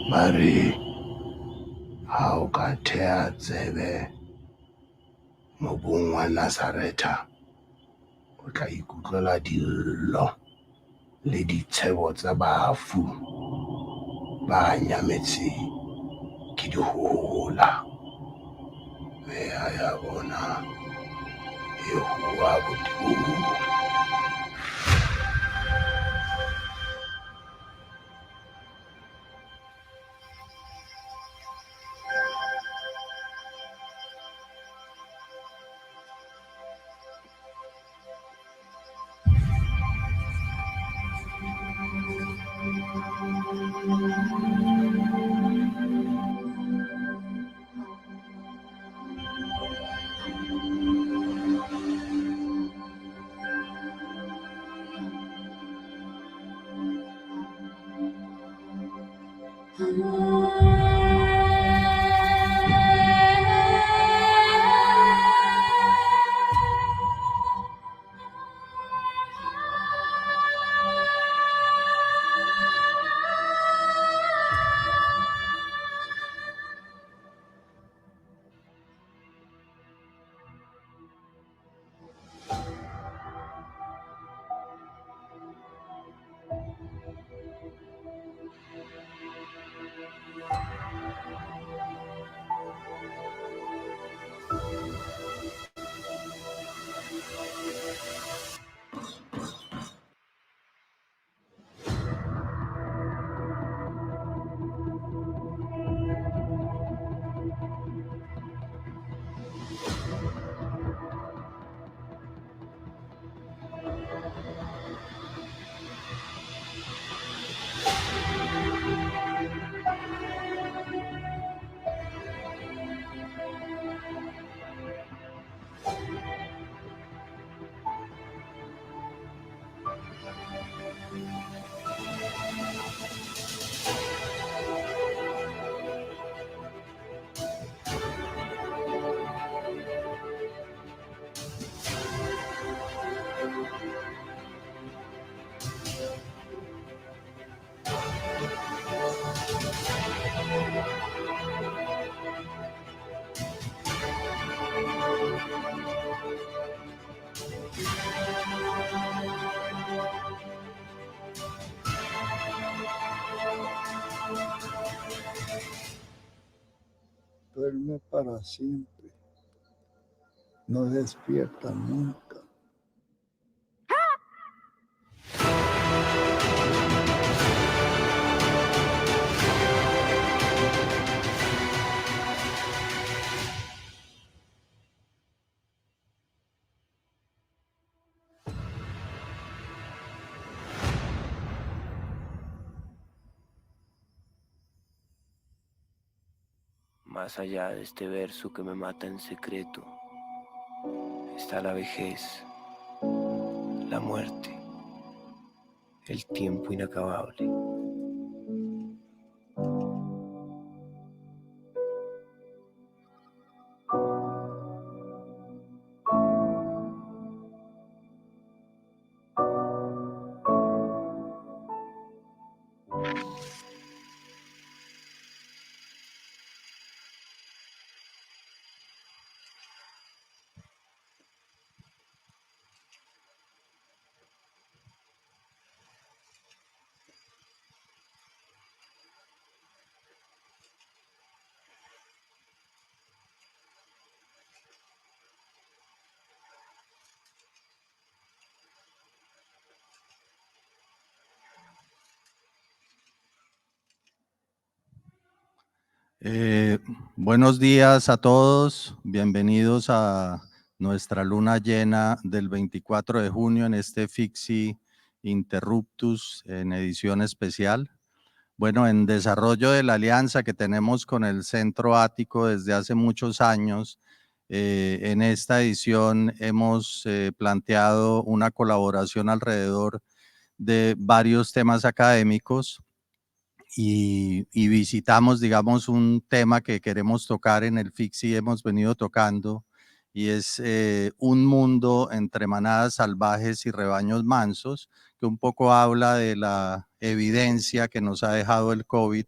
Mare ha o ka thea tsebe mobung wa Nazareta, o tla ikutlwela dillo le ditshebo tsa bafu ba nyametseng ke dihohola. Meya ya bona e hua bodimong. Duerme para siempre, no despierta nunca. Más allá de este verso que me mata en secreto, está la vejez, la muerte, el tiempo inacabable. Buenos días a todos, bienvenidos a nuestra luna llena del 24 de junio en este Fixi Interruptus en edición especial. Bueno, en desarrollo de la alianza que tenemos con el Centro Ático desde hace muchos años, en esta edición hemos planteado una colaboración alrededor de varios temas académicos y visitamos, digamos, un tema que queremos tocar en el Fixi, hemos venido tocando, y es un mundo entre manadas salvajes y rebaños mansos, que un poco habla de la evidencia que nos ha dejado el COVID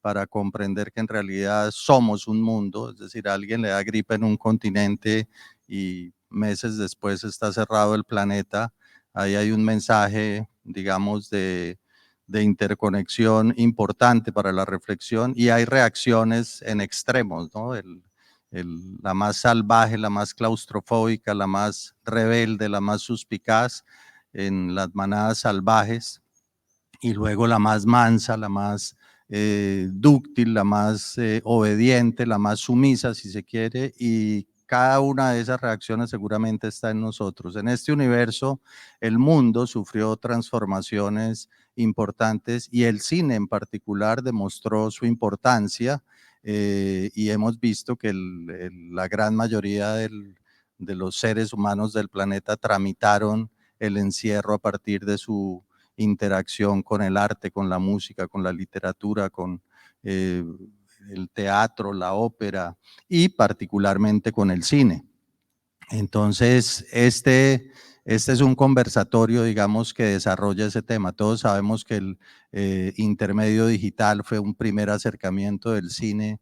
para comprender que en realidad somos un mundo, es decir, a alguien le da gripe en un continente y meses después está cerrado el planeta. Ahí hay un mensaje, digamos, de interconexión importante para la reflexión, y hay reacciones en extremos, ¿no? La más salvaje, la más claustrofóbica, la más rebelde, la más suspicaz en las manadas salvajes, y luego la más mansa, la más dúctil, la más obediente, la más sumisa, si se quiere, y cada una de esas reacciones seguramente está en nosotros. En este universo, el mundo sufrió transformaciones importantes y el cine en particular demostró su importancia, y hemos visto que la gran mayoría de los seres humanos del planeta tramitaron el encierro a partir de su interacción con el arte, con la música, con la literatura, con el teatro, la ópera y particularmente con el cine. Entonces, este es un conversatorio, digamos, que desarrolla ese tema. Todos sabemos que el intermedio digital fue un primer acercamiento del cine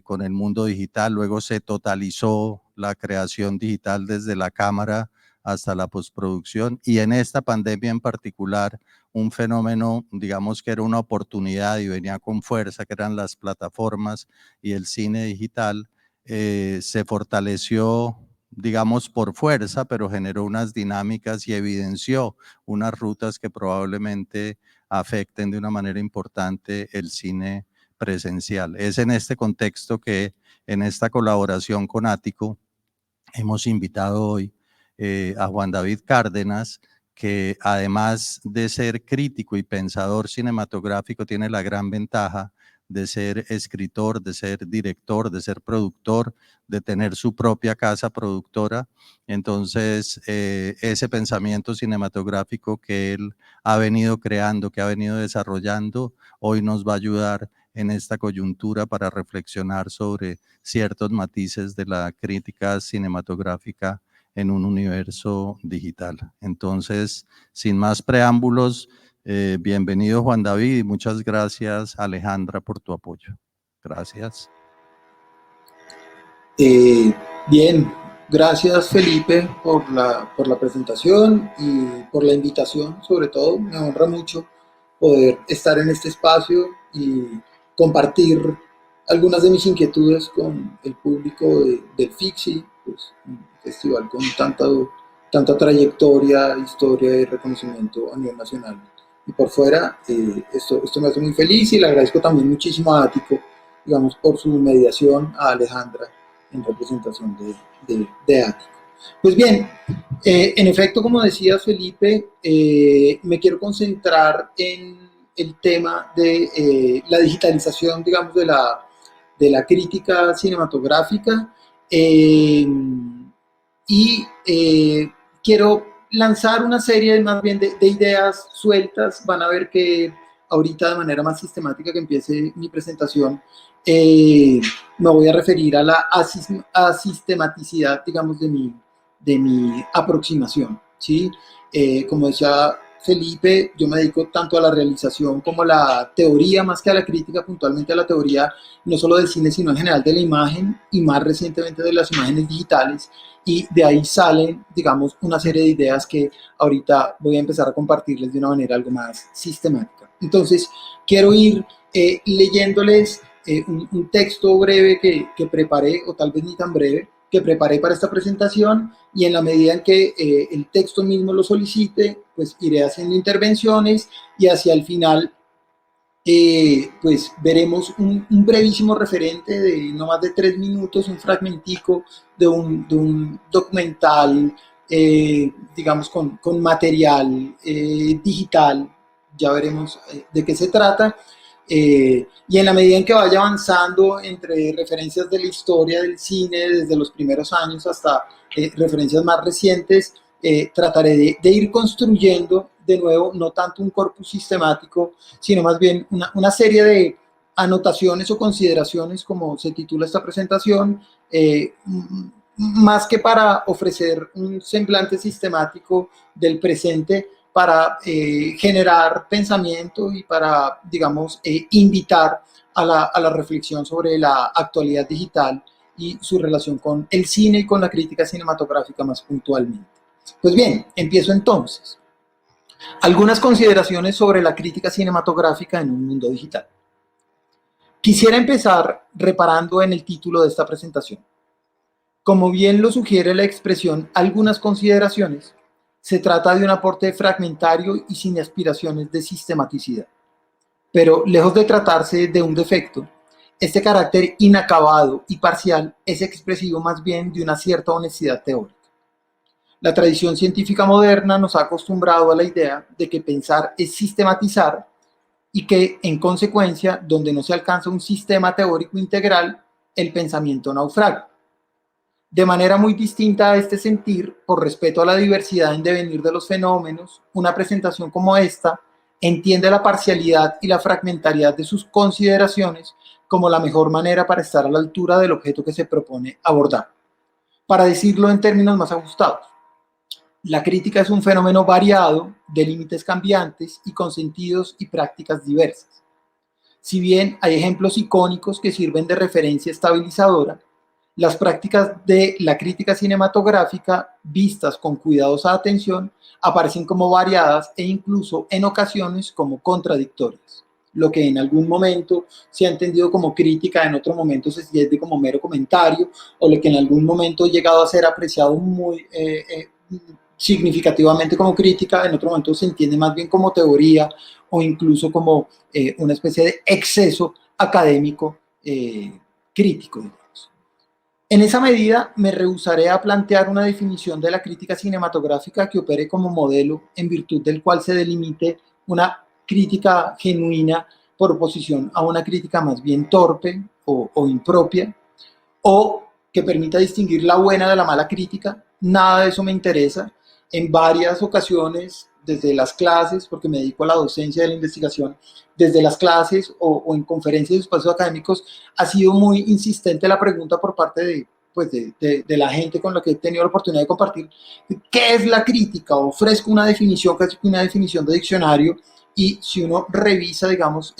con el mundo digital, luego se totalizó la creación digital desde la cámara hasta la postproducción, y en esta pandemia en particular, un fenómeno, digamos, que era una oportunidad y venía con fuerza, que eran las plataformas y el cine digital, se fortaleció, digamos, por fuerza, pero generó unas dinámicas y evidenció unas rutas que probablemente afecten de una manera importante el cine presencial. Es en este contexto que en esta colaboración con Ático hemos invitado hoy a Juan David Cárdenas, que además de ser crítico y pensador cinematográfico, tiene la gran ventaja de ser escritor, de ser director, de ser productor, de tener su propia casa productora. Entonces, ese pensamiento cinematográfico que él ha venido creando, que ha venido desarrollando, hoy nos va a ayudar en esta coyuntura para reflexionar sobre ciertos matices de la crítica cinematográfica en un universo digital. Entonces, sin más preámbulos, bienvenido Juan David y muchas gracias Alejandra por tu apoyo. Gracias. Bien, gracias Felipe por la presentación y por la invitación, sobre todo. Me honra mucho poder estar en este espacio y compartir algunas de mis inquietudes con el público del FICSI, pues, un festival con tanta trayectoria, historia y reconocimiento a nivel nacional y por fuera. Esto me hace muy feliz y le agradezco también muchísimo a Ático, digamos, por su mediación, a Alejandra en representación de Ático. Pues bien, en efecto, como decía Felipe, me quiero concentrar en el tema de la digitalización, digamos, de la crítica cinematográfica, y quiero lanzar una serie más bien de ideas sueltas. Van a ver que ahorita, de manera más sistemática que empiece mi presentación, me voy a referir a la asistematicidad, digamos, de mi aproximación, ¿sí? Como decía Felipe, yo me dedico tanto a la realización como a la teoría, más que a la crítica, puntualmente a la teoría, no solo del cine, sino en general de la imagen y más recientemente de las imágenes digitales, y de ahí salen, digamos, una serie de ideas que ahorita voy a empezar a compartirles de una manera algo más sistemática. Entonces, quiero ir leyéndoles un texto breve que preparé, o tal vez ni tan breve, que preparé para esta presentación, y en la medida en que el texto mismo lo solicite, pues iré haciendo intervenciones, y hacia el final pues veremos un brevísimo referente de no más de 3 minutos, un fragmentico de un documental, digamos, con material digital. Ya veremos de qué se trata. Y en la medida en que vaya avanzando entre referencias de la historia del cine desde los primeros años hasta referencias más recientes, trataré de ir construyendo de nuevo no tanto un corpus sistemático, sino más bien una serie de anotaciones o consideraciones, como se titula esta presentación, más que para ofrecer un semblante sistemático del presente, para generar pensamiento y para, digamos, invitar a la reflexión sobre la actualidad digital y su relación con el cine y con la crítica cinematográfica más puntualmente. Pues bien, empiezo entonces. Algunas consideraciones sobre la crítica cinematográfica en un mundo digital. Quisiera empezar reparando en el título de esta presentación. Como bien lo sugiere la expresión algunas consideraciones, se trata de un aporte fragmentario y sin aspiraciones de sistematicidad. Pero lejos de tratarse de un defecto, este carácter inacabado y parcial es expresivo más bien de una cierta honestidad teórica. La tradición científica moderna nos ha acostumbrado a la idea de que pensar es sistematizar y que, en consecuencia, donde no se alcanza un sistema teórico integral, el pensamiento naufraga. De manera muy distinta a este sentir, por respeto a la diversidad en devenir de los fenómenos, una presentación como esta entiende la parcialidad y la fragmentariedad de sus consideraciones como la mejor manera para estar a la altura del objeto que se propone abordar. Para decirlo en términos más ajustados, la crítica es un fenómeno variado, de límites cambiantes y con sentidos y prácticas diversas. Si bien hay ejemplos icónicos que sirven de referencia estabilizadora, las prácticas de la crítica cinematográfica, vistas con cuidadosa atención, aparecen como variadas e incluso en ocasiones como contradictorias. Lo que en algún momento se ha entendido como crítica, en otro momento se entiende como mero comentario, o lo que en algún momento ha llegado a ser apreciado muy significativamente como crítica, en otro momento se entiende más bien como teoría o incluso como una especie de exceso académico crítico, digamos. En esa medida, me rehusaré a plantear una definición de la crítica cinematográfica que opere como modelo en virtud del cual se delimite una crítica genuina por oposición a una crítica más bien torpe o impropia, o que permita distinguir la buena de la mala crítica. Nada de eso me interesa. En varias ocasiones, desde las clases, porque me dedico a la docencia de la investigación, desde las clases o en conferencias y espacios académicos, ha sido muy insistente la pregunta por parte de la gente con la que he tenido la oportunidad de compartir, ¿qué es la crítica? Ofrezco una definición, casi una definición de diccionario, y si uno revisa, digamos,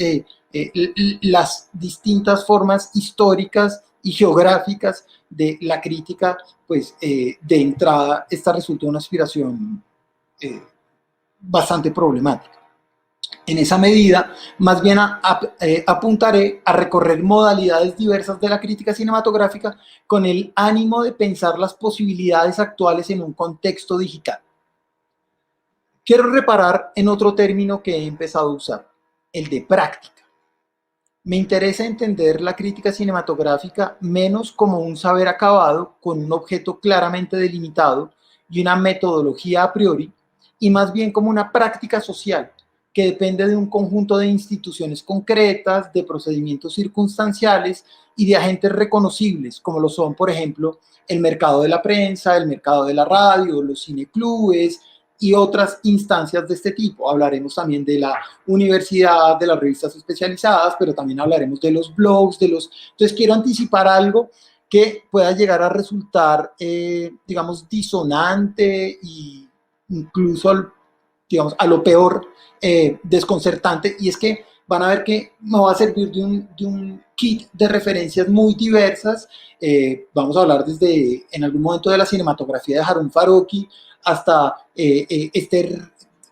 las distintas formas históricas y geográficas de la crítica, pues de entrada esta resulta una aspiración bastante problemática. En esa medida, más bien apuntaré a recorrer modalidades diversas de la crítica cinematográfica con el ánimo de pensar las posibilidades actuales en un contexto digital. Quiero reparar en otro término que he empezado a usar, el de práctica. Me interesa entender la crítica cinematográfica menos como un saber acabado con un objeto claramente delimitado y una metodología a priori, y más bien como una práctica social que depende de un conjunto de instituciones concretas, de procedimientos circunstanciales y de agentes reconocibles, como lo son, por ejemplo, el mercado de la prensa, el mercado de la radio, los cineclubes y otras instancias de este tipo. Hablaremos también de la universidad, de las revistas especializadas, pero también hablaremos de los blogs, Entonces quiero anticipar algo que pueda llegar a resultar, digamos, disonante e incluso, digamos, a lo peor desconcertante, y es que van a ver que me va a servir de un kit de referencias muy diversas. Vamos a hablar desde, en algún momento, de la cinematografía de Harun Farocki hasta este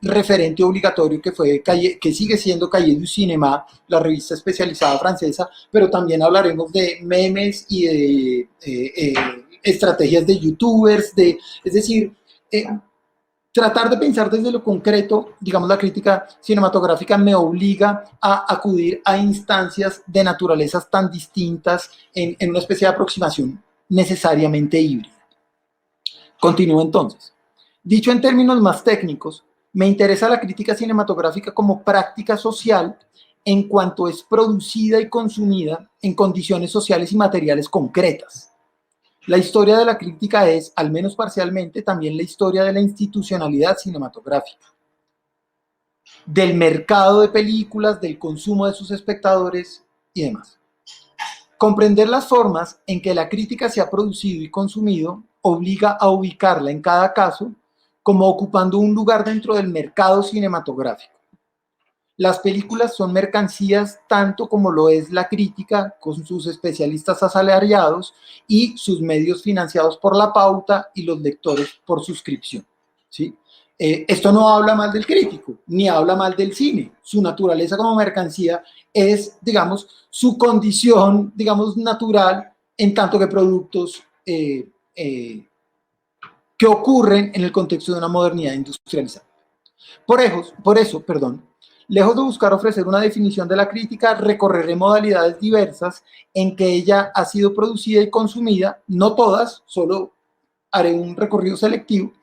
referente obligatorio que sigue siendo Cahiers du Cinéma, la revista especializada francesa, pero también hablaremos de memes y de estrategias de youtubers, es decir, tratar de pensar desde lo concreto. Digamos, la crítica cinematográfica me obliga a acudir a instancias de naturalezas tan distintas en una especie de aproximación necesariamente híbrida. Continúo entonces. Dicho en términos más técnicos, me interesa la crítica cinematográfica como práctica social en cuanto es producida y consumida en condiciones sociales y materiales concretas. La historia de la crítica es, al menos parcialmente, también la historia de la institucionalidad cinematográfica, del mercado de películas, del consumo de sus espectadores y demás. Comprender las formas en que la crítica se ha producido y consumido obliga a ubicarla en cada caso como ocupando un lugar dentro del mercado cinematográfico. Las películas son mercancías tanto como lo es la crítica, con sus especialistas asalariados y sus medios financiados por la pauta y los lectores por suscripción, ¿sí? Esto no habla mal del crítico, ni habla mal del cine. Su naturaleza como mercancía es, digamos, su condición, digamos, natural en tanto que productos que ocurren en el contexto de una modernidad industrializada. Por eso, lejos de buscar ofrecer una definición de la crítica, recorreré modalidades diversas en que ella ha sido producida y consumida, no todas, solo haré un recorrido selectivo,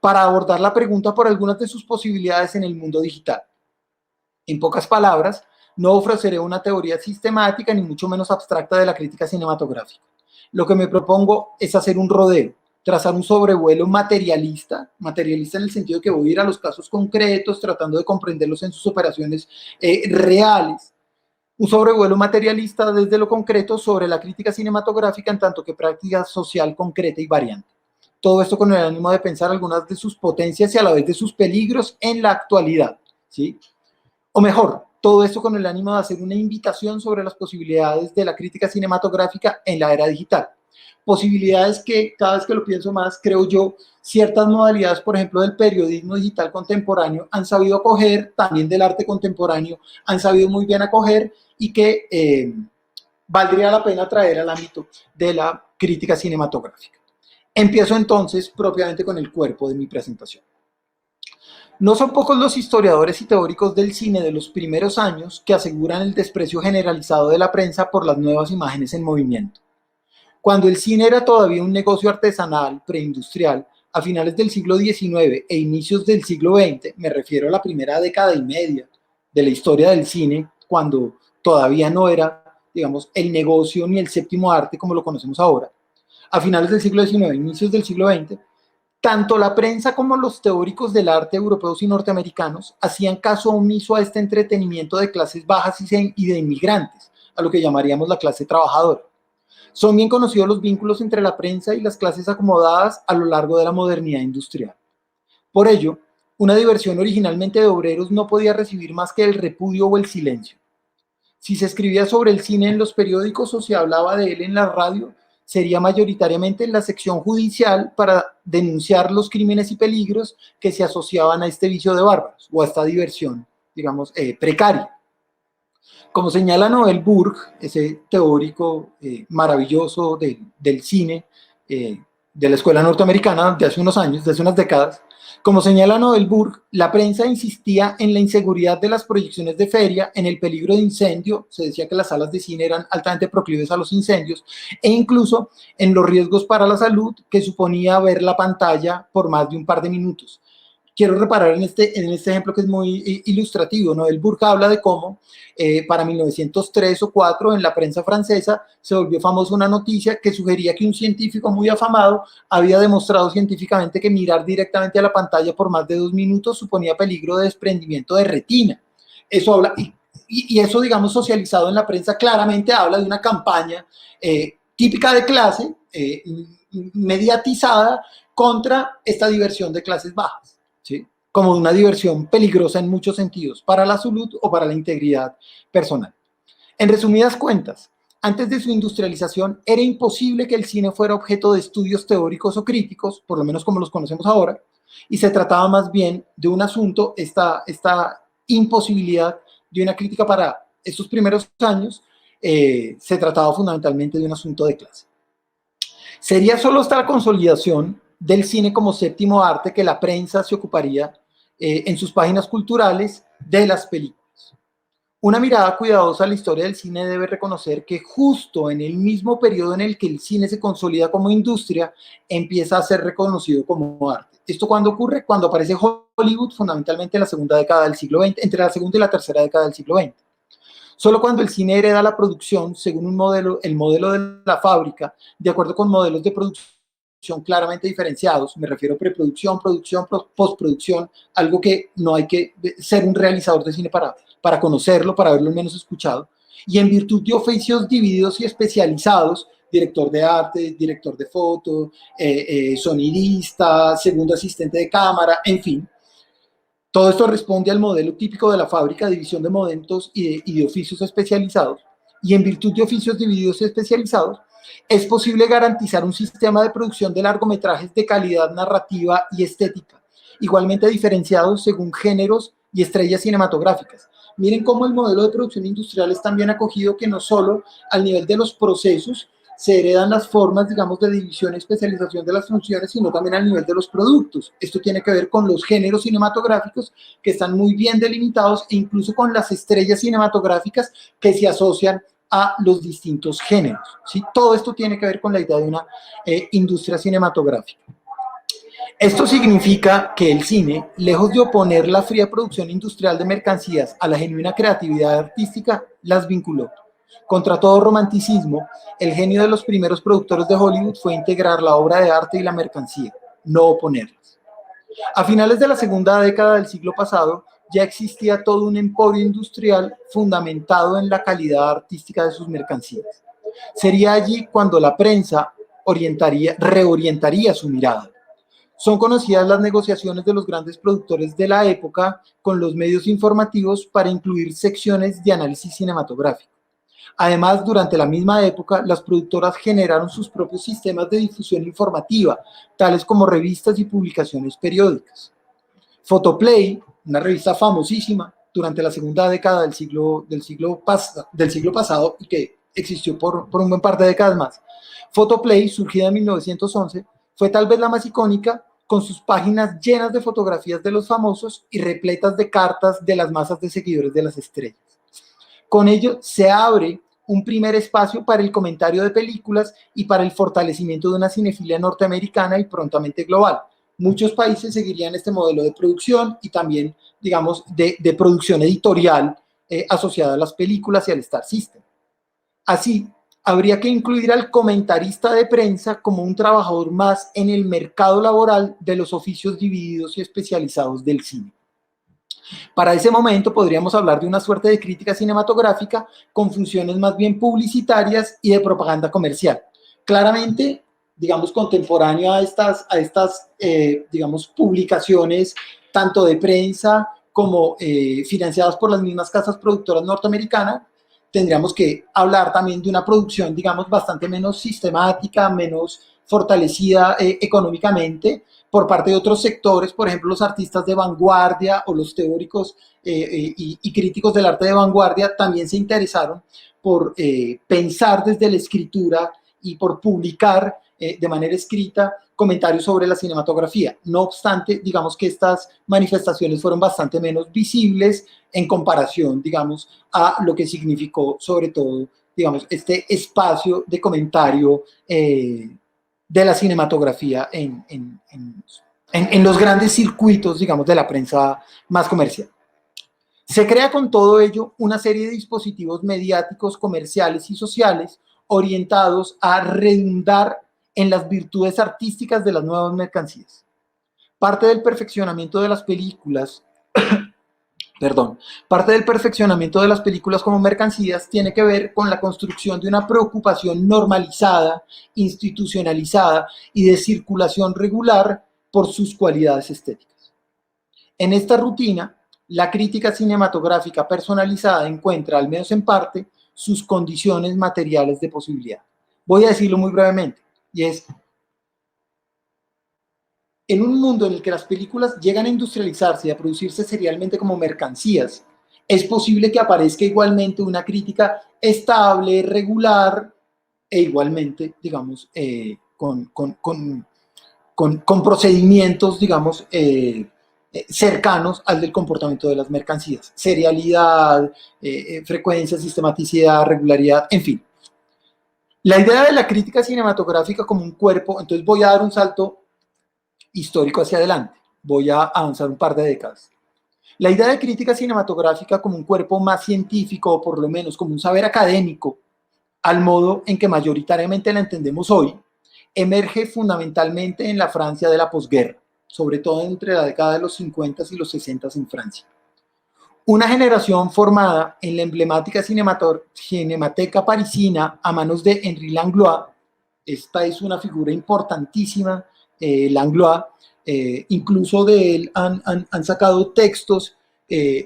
para abordar la pregunta por algunas de sus posibilidades en el mundo digital. En pocas palabras, no ofreceré una teoría sistemática ni mucho menos abstracta de la crítica cinematográfica. Lo que me propongo es hacer un rodeo, trazar un sobrevuelo materialista en el sentido de que voy a ir a los casos concretos, tratando de comprenderlos en sus operaciones reales. Un sobrevuelo materialista desde lo concreto sobre la crítica cinematográfica en tanto que práctica social concreta y variante. Todo esto con el ánimo de pensar algunas de sus potencias y a la vez de sus peligros en la actualidad, ¿sí? O mejor, todo esto con el ánimo de hacer una invitación sobre las posibilidades de la crítica cinematográfica en la era digital. Posibilidades que, cada vez que lo pienso más, creo yo, ciertas modalidades, por ejemplo, del periodismo digital contemporáneo, han sabido acoger, también del arte contemporáneo, han sabido muy bien acoger y que valdría la pena traer al ámbito de la crítica cinematográfica. Empiezo entonces propiamente con el cuerpo de mi presentación. No son pocos los historiadores y teóricos del cine de los primeros años que aseguran el desprecio generalizado de la prensa por las nuevas imágenes en movimiento. Cuando el cine era todavía un negocio artesanal, preindustrial, a finales del siglo XIX e inicios del siglo XX, me refiero a la primera década y media de la historia del cine, cuando todavía no era, digamos, el negocio ni el séptimo arte como lo conocemos ahora, a finales del siglo XIX, inicios del siglo XX, tanto la prensa como los teóricos del arte europeos y norteamericanos hacían caso omiso a este entretenimiento de clases bajas y de inmigrantes, a lo que llamaríamos la clase trabajadora. Son bien conocidos los vínculos entre la prensa y las clases acomodadas a lo largo de la modernidad industrial. Por ello, una diversión originalmente de obreros no podía recibir más que el repudio o el silencio. Si se escribía sobre el cine en los periódicos o se hablaba de él en la radio, sería mayoritariamente en la sección judicial para denunciar los crímenes y peligros que se asociaban a este vicio de bárbaros o a esta diversión, digamos, precaria. Como señala Noel Burg, ese teórico maravilloso del cine de la escuela norteamericana de hace unos años, de hace unas décadas, como señala Noel Burg, la prensa insistía en la inseguridad de las proyecciones de feria, en el peligro de incendio, se decía que las salas de cine eran altamente proclives a los incendios, e incluso en los riesgos para la salud que suponía ver la pantalla por más de un par de minutos. Quiero reparar en este ejemplo que es muy ilustrativo, ¿no? El Burke habla de cómo para 1903 o 4 en la prensa francesa se volvió famosa una noticia que sugería que un científico muy afamado había demostrado científicamente que mirar directamente a la pantalla por más de 2 minutos suponía peligro de desprendimiento de retina. Eso habla, y eso, digamos, socializado en la prensa claramente habla de una campaña típica de clase, mediatizada contra esta diversión de clases bajas. ¿Sí? Como una diversión peligrosa en muchos sentidos, para la salud o para la integridad personal. En resumidas cuentas, antes de su industrialización, era imposible que el cine fuera objeto de estudios teóricos o críticos, por lo menos como los conocemos ahora, y se trataba más bien de un asunto, esta imposibilidad de una crítica para estos primeros años, se trataba fundamentalmente de un asunto de clase. Sería solo esta consolidación del cine como séptimo arte que la prensa se ocuparía en sus páginas culturales de las películas. Una mirada cuidadosa a la historia del cine debe reconocer que justo en el mismo periodo en el que el cine se consolida como industria, empieza a ser reconocido como arte. ¿Esto cuándo ocurre? Cuando aparece Hollywood, fundamentalmente en la segunda década del siglo XX, entre la segunda y la tercera década del siglo XX. Solo cuando el cine hereda la producción, según el modelo de la fábrica, de acuerdo con modelos de producción claramente diferenciados, me refiero a preproducción, producción, postproducción, algo que no hay que ser un realizador de cine para conocerlo, para haberlo al menos escuchado, y en virtud de oficios divididos y especializados, director de arte, director de foto, sonidista, segundo asistente de cámara, en fin. Todo esto responde al modelo típico de la fábrica, división de momentos y de oficios especializados. Y en virtud de oficios divididos y especializados, es posible garantizar un sistema de producción de largometrajes de calidad narrativa y estética, igualmente diferenciados según géneros y estrellas cinematográficas. Miren cómo el modelo de producción industrial es tan bien acogido que no solo al nivel de los procesos se heredan las formas, digamos, de división y especialización de las funciones, sino también al nivel de los productos. Esto tiene que ver con los géneros cinematográficos que están muy bien delimitados e incluso con las estrellas cinematográficas que se asocian a los distintos géneros, ¿sí? Todo esto tiene que ver con la idea de una industria cinematográfica. Esto significa que el cine, lejos de oponer la fría producción industrial de mercancías a la genuina creatividad artística, las vinculó. Contra todo romanticismo, el genio de los primeros productores de Hollywood fue integrar la obra de arte y la mercancía, no oponerlas. A finales de la segunda década del siglo pasado, ya existía todo un emporio industrial fundamentado en la calidad artística de sus mercancías. Sería allí cuando la prensa reorientaría su mirada. Son conocidas las negociaciones de los grandes productores de la época con los medios informativos para incluir secciones de análisis cinematográfico. Además, durante la misma época, las productoras generaron sus propios sistemas de difusión informativa, tales como revistas y publicaciones periódicas. Photoplay, una revista famosísima durante la segunda década del siglo pasado y que existió por un buen par de décadas más. Photoplay, surgida en 1911, fue tal vez la más icónica, con sus páginas llenas de fotografías de los famosos y repletas de cartas de las masas de seguidores de las estrellas. Con ello se abre un primer espacio para el comentario de películas y para el fortalecimiento de una cinefilia norteamericana y prontamente global. Muchos países seguirían este modelo de producción y también, digamos, de producción editorial asociada a las películas y al Star System. Así, habría que incluir al comentarista de prensa como un trabajador más en el mercado laboral de los oficios divididos y especializados del cine. Para ese momento podríamos hablar de una suerte de crítica cinematográfica con funciones más bien publicitarias y de propaganda comercial. Claramente, digamos, contemporáneo a estas digamos, publicaciones tanto de prensa como financiadas por las mismas casas productoras norteamericanas, tendríamos que hablar también de una producción, digamos, bastante menos sistemática, menos fortalecida económicamente por parte de otros sectores, por ejemplo, los artistas de vanguardia o los teóricos y críticos del arte de vanguardia también se interesaron por pensar desde la escritura y por publicar de manera escrita comentarios sobre la cinematografía. No obstante, digamos que estas manifestaciones fueron bastante menos visibles en comparación, digamos, a lo que significó sobre todo, digamos, este espacio de comentario de la cinematografía en los grandes circuitos, digamos, de la prensa más comercial. Se crea con todo ello una serie de dispositivos mediáticos, comerciales y sociales orientados a redundar en las virtudes artísticas de las nuevas mercancías. Parte del perfeccionamiento de las películas, parte del perfeccionamiento de las películas como mercancías tiene que ver con la construcción de una preocupación normalizada, institucionalizada y de circulación regular por sus cualidades estéticas. En esta rutina, la crítica cinematográfica personalizada encuentra, al menos en parte, sus condiciones materiales de posibilidad. Voy a decirlo muy brevemente, y es: en un mundo en el que las películas llegan a industrializarse y a producirse serialmente como mercancías, es posible que aparezca igualmente una crítica estable, regular e igualmente, digamos, con procedimientos, digamos, cercanos al del comportamiento de las mercancías. Serialidad, frecuencia, sistematicidad, regularidad, en fin. La idea de la crítica cinematográfica como un cuerpo, entonces voy a dar un salto histórico hacia adelante, voy a avanzar un par de décadas. La idea de crítica cinematográfica como un cuerpo más científico, o por lo menos como un saber académico, al modo en que mayoritariamente la entendemos hoy, emerge fundamentalmente en la Francia de la posguerra, sobre todo entre la década de los 50 y los 60 en Francia. Una generación formada en la emblemática cinemateca parisina a manos de Henri Langlois esta es una figura importantísima, Langlois. Incluso de él han sacado textos,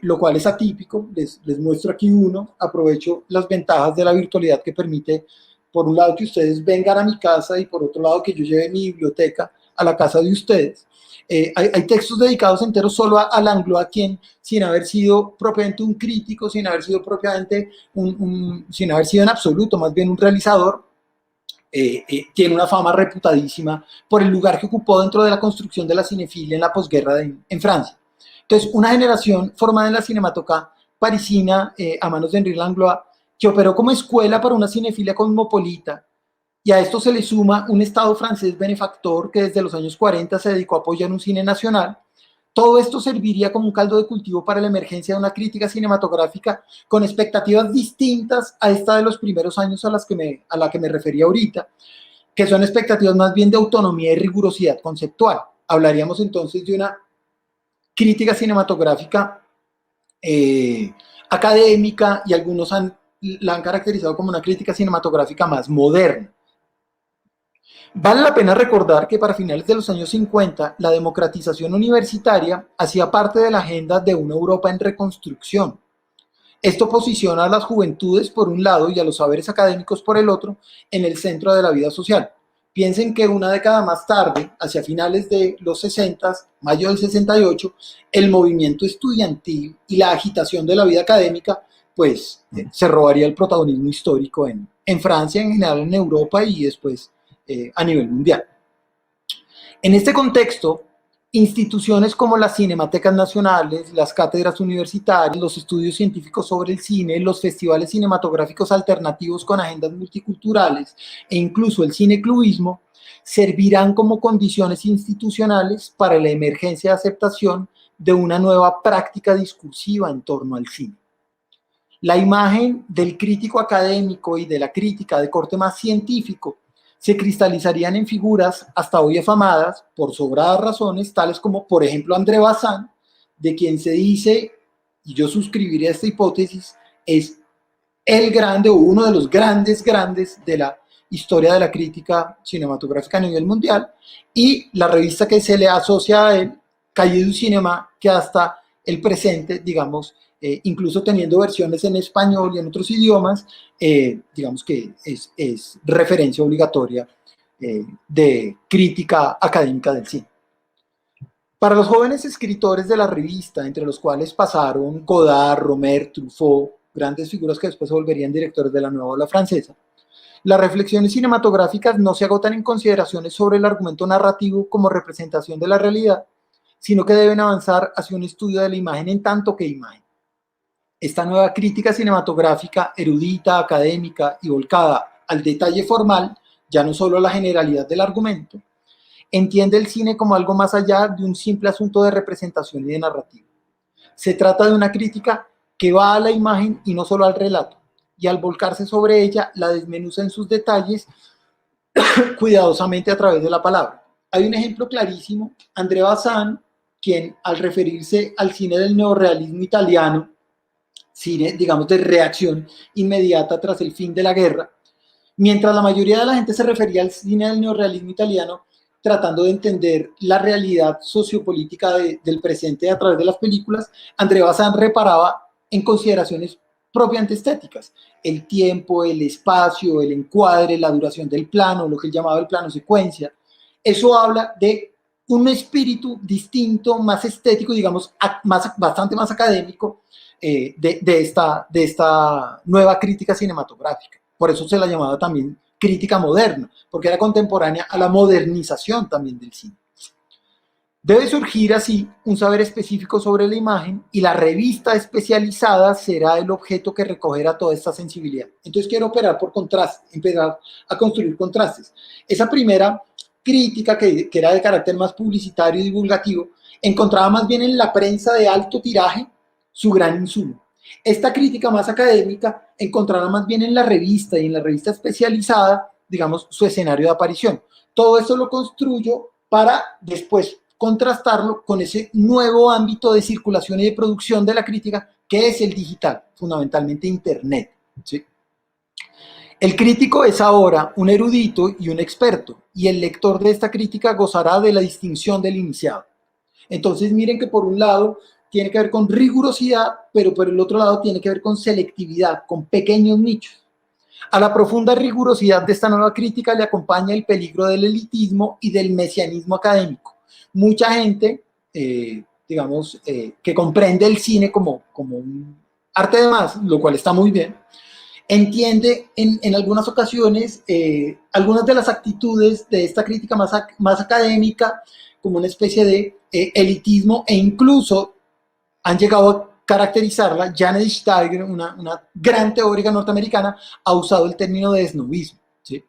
lo cual es atípico. Les muestro aquí uno. Aprovecho las ventajas de la virtualidad que permite, por un lado, que ustedes vengan a mi casa y por otro lado, que yo lleve mi biblioteca a la casa de ustedes. Hay textos dedicados enteros solo a Langlois, quien, sin haber sido propiamente un crítico, sin haber sido propiamente sin haber sido en absoluto, más bien un realizador, tiene una fama reputadísima por el lugar que ocupó dentro de la construcción de la cinefilia en la posguerra en Francia. Entonces, una generación formada en la Cinématoque parisina a manos de Henri Langlois, que operó como escuela para una cinefilia cosmopolita, y a esto se le suma un Estado francés benefactor que desde los años 40 se dedicó a apoyar un cine nacional. Todo esto serviría como un caldo de cultivo para la emergencia de una crítica cinematográfica con expectativas distintas a esta de los primeros años a la que me refería ahorita, que son expectativas más bien de autonomía y rigurosidad conceptual. Hablaríamos entonces de una crítica cinematográfica académica, y algunos la han caracterizado como una crítica cinematográfica más moderna. Vale la pena recordar que para finales de los años 50, la democratización universitaria hacía parte de la agenda de una Europa en reconstrucción. Esto posiciona a las juventudes por un lado y a los saberes académicos por el otro en el centro de la vida social. Piensen que una década más tarde, hacia finales de los 60, mayo del 68, el movimiento estudiantil y la agitación de la vida académica pues se robaría el protagonismo histórico en Francia, en general en Europa y después a nivel mundial. En este contexto, instituciones como las cinematecas nacionales, las cátedras universitarias, los estudios científicos sobre el cine, los festivales cinematográficos alternativos con agendas multiculturales e incluso el cineclubismo servirán como condiciones institucionales para la emergencia de aceptación de una nueva práctica discursiva en torno al cine. La imagen del crítico académico y de la crítica de corte más científico se cristalizarían en figuras hasta hoy afamadas por sobradas razones, tales como, por ejemplo, André Bazin, de quien se dice, y yo suscribiré a esta hipótesis, es el grande o uno de los grandes de la historia de la crítica cinematográfica a nivel mundial, y la revista que se le asocia a él, Cahiers du Cinéma, que hasta el presente, digamos, incluso teniendo versiones en español y en otros idiomas, digamos que es referencia obligatoria de crítica académica del cine. Para los jóvenes escritores de la revista, entre los cuales pasaron Godard, Romer, Truffaut, grandes figuras que después se volverían directores de la nueva ola francesa, las reflexiones cinematográficas no se agotan en consideraciones sobre el argumento narrativo como representación de la realidad, sino que deben avanzar hacia un estudio de la imagen en tanto que imagen. Esta nueva crítica cinematográfica, erudita, académica y volcada al detalle formal, ya no solo a la generalidad del argumento, entiende el cine como algo más allá de un simple asunto de representación y de narrativa. Se trata de una crítica que va a la imagen y no solo al relato, y al volcarse sobre ella la desmenuza en sus detalles cuidadosamente a través de la palabra. Hay un ejemplo clarísimo, André Bazin, quien al referirse al cine del neorrealismo italiano, cine, digamos, de reacción inmediata tras el fin de la guerra, mientras la mayoría de la gente se refería al cine del neorrealismo italiano, tratando de entender la realidad sociopolítica del presente a través de las películas, André Bazin reparaba en consideraciones propiamente estéticas, el tiempo, el espacio, el encuadre, la duración del plano, lo que él llamaba el plano secuencia. Eso habla de un espíritu distinto, más estético, digamos, bastante más académico, de esta nueva crítica cinematográfica. Por eso se la llamaba también crítica moderna, porque era contemporánea a la modernización también del cine. Debe surgir así un saber específico sobre la imagen y la revista especializada será el objeto que recogerá toda esta sensibilidad. Entonces quiero operar por contraste, empezar a construir contrastes. Esa primera crítica que era de carácter más publicitario y divulgativo, encontraba más bien en la prensa de alto tiraje su gran insumo. Esta crítica más académica encontrará más bien en la revista y en la revista especializada, digamos, su escenario de aparición. Todo esto lo construyo para después contrastarlo con ese nuevo ámbito de circulación y de producción de la crítica, que es el digital, fundamentalmente Internet, ¿sí? El crítico es ahora un erudito y un experto, y el lector de esta crítica gozará de la distinción del iniciado. Entonces miren que por un lado tiene que ver con rigurosidad, pero por el otro lado tiene que ver con selectividad, con pequeños nichos. A la profunda rigurosidad de esta nueva crítica le acompaña el peligro del elitismo y del mesianismo académico. Mucha gente, que comprende el cine como un arte de más, lo cual está muy bien, entiende en algunas ocasiones algunas de las actitudes de esta crítica más académica como una especie de elitismo, e incluso han llegado a caracterizarla. Janet Steiger, una gran teórica norteamericana, ha usado el término de snobismo, ¿sí?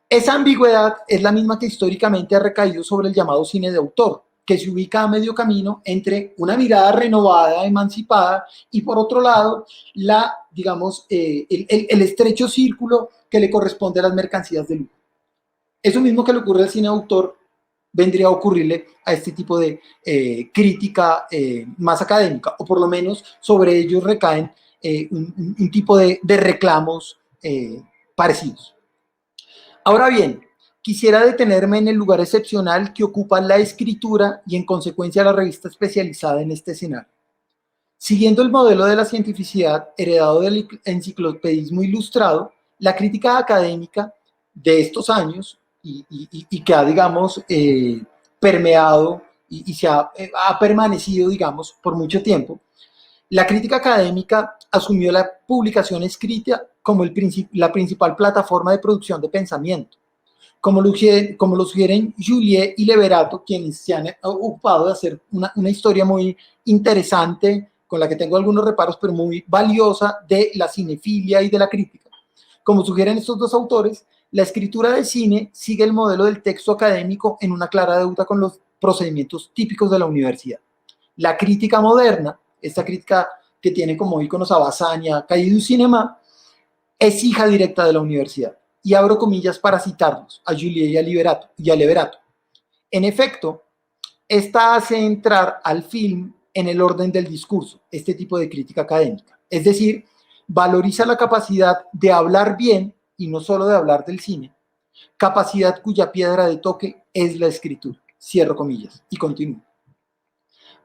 Esa ambigüedad es la misma que históricamente ha recaído sobre el llamado cine de autor, que se ubica a medio camino entre una mirada renovada, emancipada, y por otro lado, el estrecho círculo que le corresponde a las mercancías de lujo. Eso mismo que le ocurre al cine de autor vendría a ocurrirle a este tipo de crítica más académica, o por lo menos sobre ellos recaen un tipo de reclamos parecidos. Ahora bien, quisiera detenerme en el lugar excepcional que ocupa la escritura y en consecuencia la revista especializada en este escenario. Siguiendo el modelo de la cientificidad heredado del enciclopedismo ilustrado, la crítica académica de estos años y que ha, digamos, permeado y se ha permanecido, digamos, por mucho tiempo, la crítica académica asumió la publicación escrita como la principal plataforma de producción de pensamiento. Como lo sugieren Juliet y Leverato, quienes se han ocupado de hacer una historia muy interesante, con la que tengo algunos reparos, pero muy valiosa, de la cinefilia y de la crítica. Como sugieren estos dos autores, la escritura de cine sigue el modelo del texto académico en una clara deuda con los procedimientos típicos de la universidad. La crítica moderna, esta crítica que tiene como íconos a Bassania, Cahiers du Cinéma, es hija directa de la universidad. Y abro comillas para citarlos, a Juliet y a Leverato. En efecto, esta hace entrar al film en el orden del discurso, este tipo de crítica académica. Es decir, valoriza la capacidad de hablar bien y no solo de hablar del cine, capacidad cuya piedra de toque es la escritura. Cierro comillas y continúo.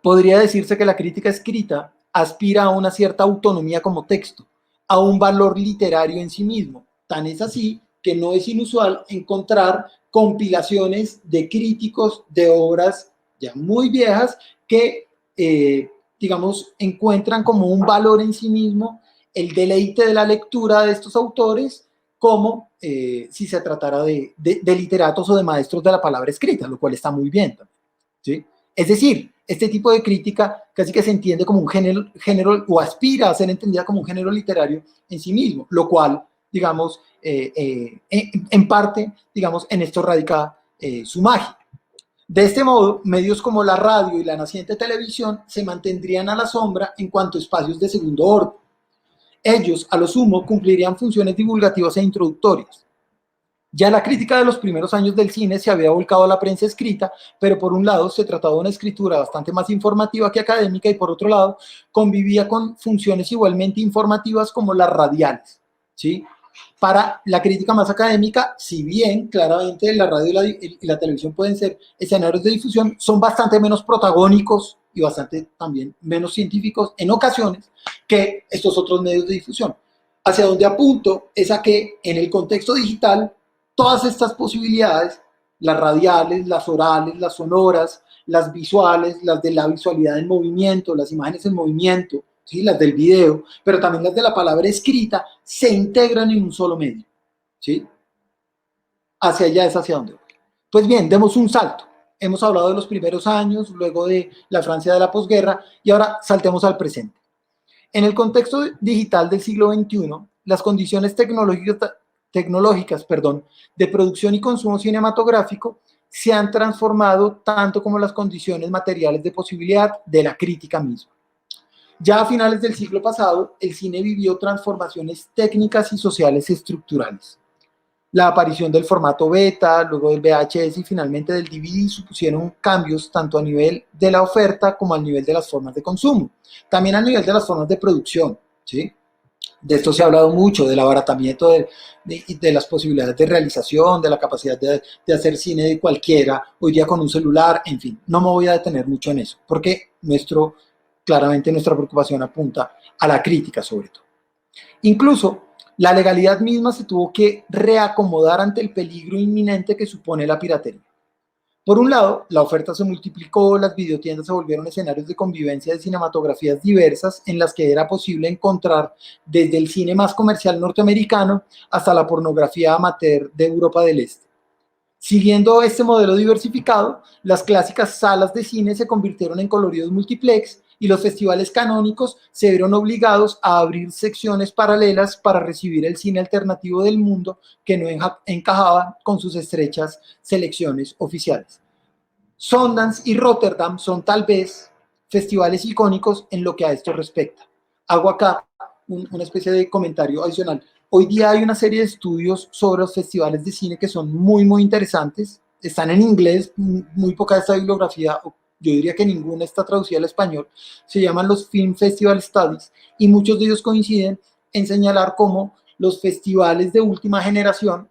Podría decirse que la crítica escrita aspira a una cierta autonomía como texto, a un valor literario en sí mismo. Tan es así que no es inusual encontrar compilaciones de críticos de obras ya muy viejas que, encuentran como un valor en sí mismo el deleite de la lectura de estos autores, como si se tratara de literatos o de maestros de la palabra escrita, lo cual está muy bien también, ¿sí? Es decir, este tipo de crítica casi que se entiende como un género o aspira a ser entendida como un género literario en sí mismo, lo cual, digamos, en parte, digamos, en esto radica su magia. De este modo, medios como la radio y la naciente televisión se mantendrían a la sombra en cuanto a espacios de segundo orden. Ellos, a lo sumo, cumplirían funciones divulgativas e introductorias. Ya la crítica de los primeros años del cine se había volcado a la prensa escrita, pero por un lado se trataba de una escritura bastante más informativa que académica y por otro lado convivía con funciones igualmente informativas como las radiales, ¿sí? Para la crítica más académica, si bien claramente la radio y la televisión pueden ser escenarios de difusión, son bastante menos protagónicos y bastante también menos científicos en ocasiones que estos otros medios de difusión. Hacia donde apunto es a que en el contexto digital todas estas posibilidades, las radiales, las orales, las sonoras, las visuales, las de la visualidad en movimiento, las imágenes en movimiento, ¿sí? Las del video, pero también las de la palabra escrita, se integran en un solo medio, ¿sí? Hacia allá es hacia donde voy. Pues bien, demos un salto. Hemos hablado de los primeros años, luego de la Francia de la posguerra, y ahora saltemos al presente. En el contexto digital del siglo XXI, las condiciones tecnológicas, de producción y consumo cinematográfico se han transformado tanto como las condiciones materiales de posibilidad de la crítica misma. Ya a finales del siglo pasado, el cine vivió transformaciones técnicas y sociales estructurales. La aparición del formato beta, luego del VHS y finalmente del DVD supusieron cambios tanto a nivel de la oferta como al nivel de las formas de consumo, también a nivel de las formas de producción, ¿sí? De esto se ha hablado mucho, del abaratamiento de las posibilidades de realización, de la capacidad de hacer cine de cualquiera, hoy día con un celular, en fin. No me voy a detener mucho en eso, porque claramente nuestra preocupación apunta a la crítica sobre todo. Incluso la legalidad misma se tuvo que reacomodar ante el peligro inminente que supone la piratería. Por un lado, la oferta se multiplicó, las videotiendas se volvieron escenarios de convivencia de cinematografías diversas en las que era posible encontrar desde el cine más comercial norteamericano hasta la pornografía amateur de Europa del Este. Siguiendo este modelo diversificado, las clásicas salas de cine se convirtieron en coloridos multiplex y los festivales canónicos se vieron obligados a abrir secciones paralelas para recibir el cine alternativo del mundo que no encajaba con sus estrechas selecciones oficiales. Sundance y Rotterdam son tal vez festivales icónicos en lo que a esto respecta. Hago acá una especie de comentario adicional. Hoy día hay una serie de estudios sobre los festivales de cine que son muy, muy interesantes. Están en inglés, muy poca de esta bibliografía, yo diría que ninguna está traducida al español. Se llaman los Film Festival Studies y muchos de ellos coinciden en señalar cómo los festivales de última generación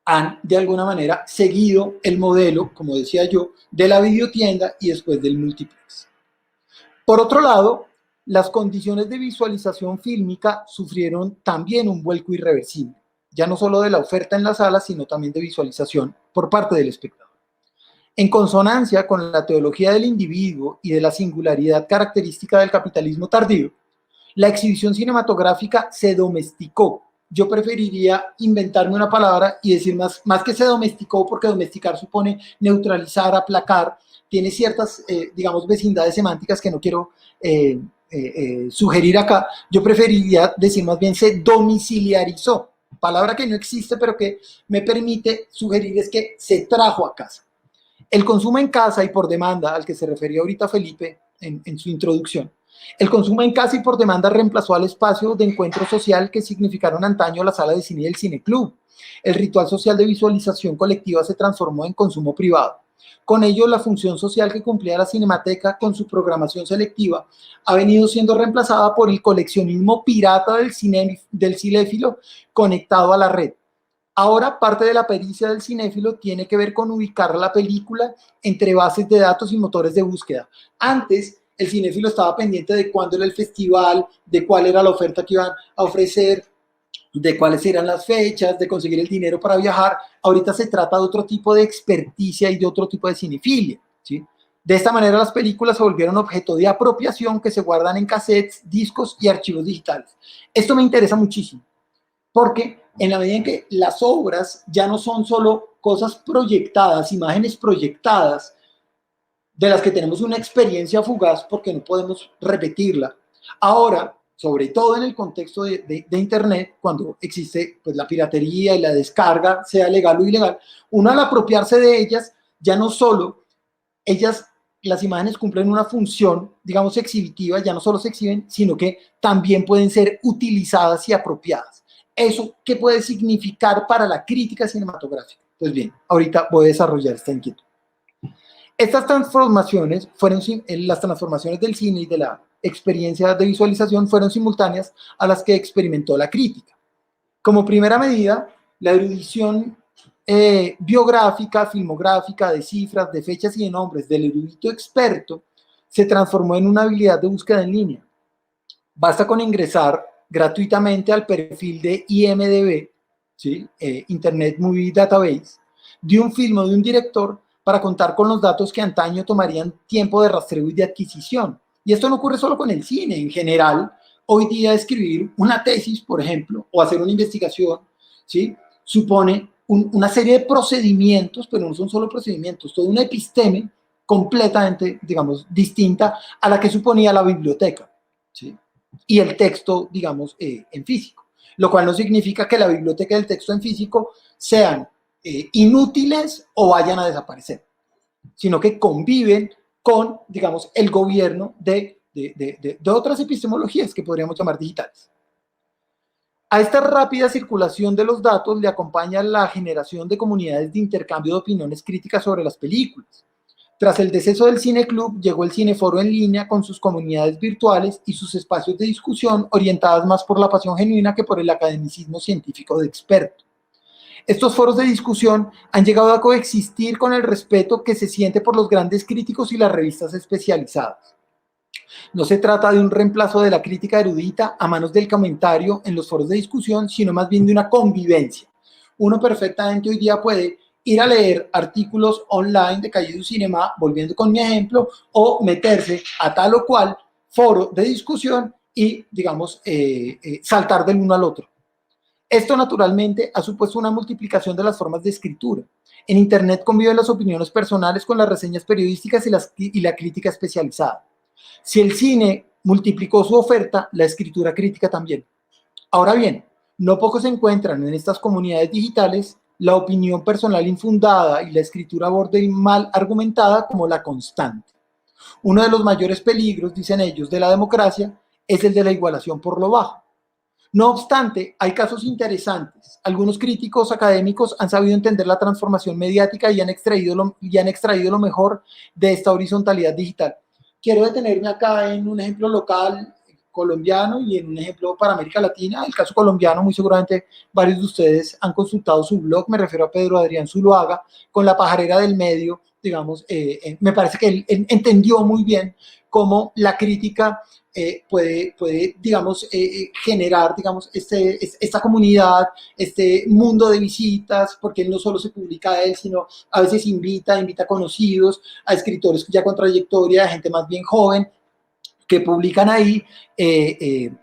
han de alguna manera seguido el modelo, como decía yo, de la videotienda y después del multiplex. Por otro lado, las condiciones de visualización fílmica sufrieron también un vuelco irreversible, ya no solo de la oferta en las salas, sino también de visualización por parte del espectador. En consonancia con la teología del individuo y de la singularidad característica del capitalismo tardío, la exhibición cinematográfica se domesticó. Yo preferiría inventarme una palabra y decir más que se domesticó, porque domesticar supone neutralizar, aplacar, tiene ciertas, digamos, vecindades semánticas que no quiero sugerir acá. Yo preferiría decir más bien se domiciliarizó, palabra que no existe, pero que me permite sugerir es que se trajo a casa. El consumo en casa y por demanda, al que se refería ahorita Felipe en su introducción, el consumo en casa y por demanda reemplazó al espacio de encuentro social que significaron antaño la sala de cine y el cineclub. El ritual social de visualización colectiva se transformó en consumo privado. Con ello, la función social que cumplía la Cinemateca con su programación selectiva ha venido siendo reemplazada por el coleccionismo pirata del cinéfilo conectado a la red. Ahora, parte de la pericia del cinéfilo tiene que ver con ubicar la película entre bases de datos y motores de búsqueda. Antes, el cinéfilo estaba pendiente de cuándo era el festival, de cuál era la oferta que iban a ofrecer, de cuáles eran las fechas, de conseguir el dinero para viajar. Ahorita se trata de otro tipo de experticia y de otro tipo de cinefilia, ¿sí? De esta manera, las películas se volvieron objeto de apropiación que se guardan en cassettes, discos y archivos digitales. Esto me interesa muchísimo, porque en la medida en que las obras ya no son solo cosas proyectadas, imágenes proyectadas, de las que tenemos una experiencia fugaz porque no podemos repetirla. Ahora, sobre todo en el contexto de Internet, cuando existe pues, la piratería y la descarga, sea legal o ilegal, uno al apropiarse de ellas, ya no solo las imágenes cumplen una función, digamos, exhibitiva, ya no solo se exhiben, sino que también pueden ser utilizadas y apropiadas. ¿Eso qué puede significar para la crítica cinematográfica? Pues bien, ahorita voy a desarrollar esta inquietud. Estas transformaciones las transformaciones del cine y de la experiencia de visualización fueron simultáneas a las que experimentó la crítica. Como primera medida, la erudición biográfica, filmográfica, de cifras, de fechas y de nombres del erudito experto se transformó en una habilidad de búsqueda en línea. Basta con ingresar gratuitamente al perfil de IMDb, ¿sí? Internet Movie Database, de un film o de un director para contar con los datos que antaño tomarían tiempo de rastreo y de adquisición. Y esto no ocurre solo con el cine. En general, hoy día escribir una tesis, por ejemplo, o hacer una investigación, ¿sí? Supone una serie de procedimientos, pero no son solo procedimientos, toda una episteme completamente, digamos, distinta a la que suponía la biblioteca, ¿sí? Y el texto, digamos, en físico. Lo cual no significa que la biblioteca y el texto en físico sean inútiles o vayan a desaparecer, sino que conviven con, digamos, el gobierno de otras epistemologías que podríamos llamar digitales. A esta rápida circulación de los datos le acompaña la generación de comunidades de intercambio de opiniones críticas sobre las películas. Tras el deceso del Cineclub, llegó el Cineforo en línea con sus comunidades virtuales y sus espacios de discusión orientadas más por la pasión genuina que por el academicismo científico de experto. Estos foros de discusión han llegado a coexistir con el respeto que se siente por los grandes críticos y las revistas especializadas. No se trata de un reemplazo de la crítica erudita a manos del comentario en los foros de discusión, sino más bien de una convivencia. Uno perfectamente hoy día puede ir a leer artículos online de Cahiers du Cinema, volviendo con mi ejemplo, o meterse a tal o cual foro de discusión y, digamos, saltar del uno al otro. Esto, naturalmente, ha supuesto una multiplicación de las formas de escritura. En Internet conviven las opiniones personales con las reseñas periodísticas y la crítica especializada. Si el cine multiplicó su oferta, la escritura crítica también. Ahora bien, no pocos encuentran en estas comunidades digitales la opinión personal infundada y la escritura borde y mal argumentada como la constante. Uno de los mayores peligros, dicen ellos, de la democracia es el de la igualación por lo bajo. No obstante, hay casos interesantes. Algunos críticos académicos han sabido entender la transformación mediática y han extraído lo mejor de esta horizontalidad digital. Quiero detenerme acá en un ejemplo local colombiano y en un ejemplo para América Latina. El caso colombiano, muy seguramente varios de ustedes han consultado su blog, me refiero a Pedro Adrián Zuluaga, con La pajarera del medio, digamos, me parece que él entendió muy bien cómo la crítica puede digamos, generar, digamos, esta comunidad, este mundo de visitas, porque él no solo se publica a él, sino a veces invita conocidos, a escritores ya con trayectoria, a gente más bien joven, que publican ahí,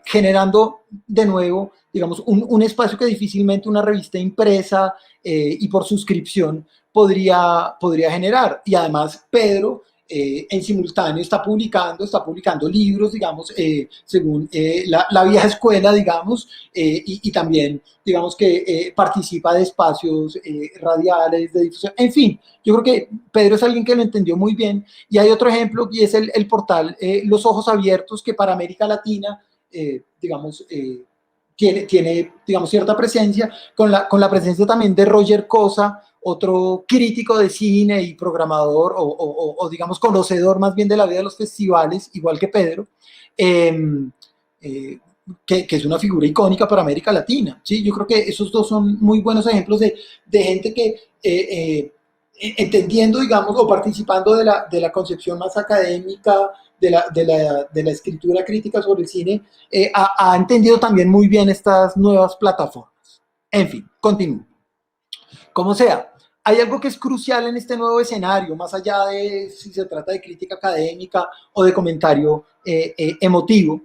generando de nuevo, digamos, un espacio que difícilmente una revista impresa y por suscripción podría generar. Y además Pedro en simultáneo está publicando libros, digamos, según la vieja escuela, digamos, y también, digamos, que participa de espacios radiales, de difusión, en fin. Yo creo que Pedro es alguien que lo entendió muy bien. Y hay otro ejemplo, y es el portal Los Ojos Abiertos, que para América Latina, digamos, tiene, digamos, cierta presencia, con la presencia también de Roger Cosa, otro crítico de cine y programador, o digamos, conocedor más bien de la vida de los festivales, igual que Pedro, que es una figura icónica para América Latina, ¿sí? Yo creo que esos dos son muy buenos ejemplos de gente que entendiendo, digamos, o participando de la concepción más académica de la escritura crítica sobre el cine, ha entendido también muy bien estas nuevas plataformas. En fin, continúo. Como sea, hay algo que es crucial en este nuevo escenario, más allá de si se trata de crítica académica o de comentario emotivo,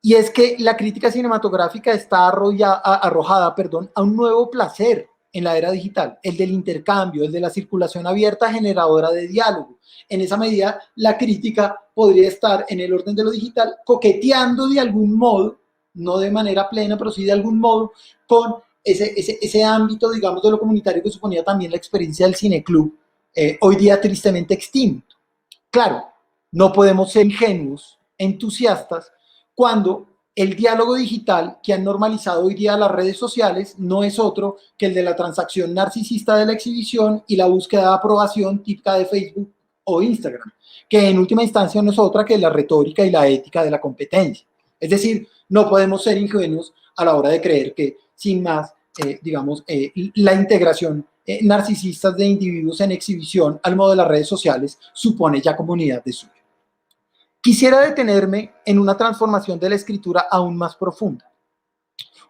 y es que la crítica cinematográfica está arrojada a un nuevo placer en la era digital, el del intercambio, el de la circulación abierta generadora de diálogo. En esa medida, la crítica podría estar en el orden de lo digital, coqueteando de algún modo, no de manera plena, pero sí de algún modo, con ese ámbito, digamos, de lo comunitario que suponía también la experiencia del cineclub, hoy día tristemente extinto. Claro, no podemos ser ingenuos, entusiastas, cuando el diálogo digital que han normalizado hoy día las redes sociales no es otro que el de la transacción narcisista de la exhibición y la búsqueda de aprobación típica de Facebook o Instagram, que en última instancia no es otra que la retórica y la ética de la competencia. Es decir, no podemos ser ingenuos a la hora de creer que, sin más, digamos, la integración narcisista de individuos en exhibición al modo de las redes sociales supone ya comunidad de suyo. Quisiera detenerme en una transformación de la escritura aún más profunda.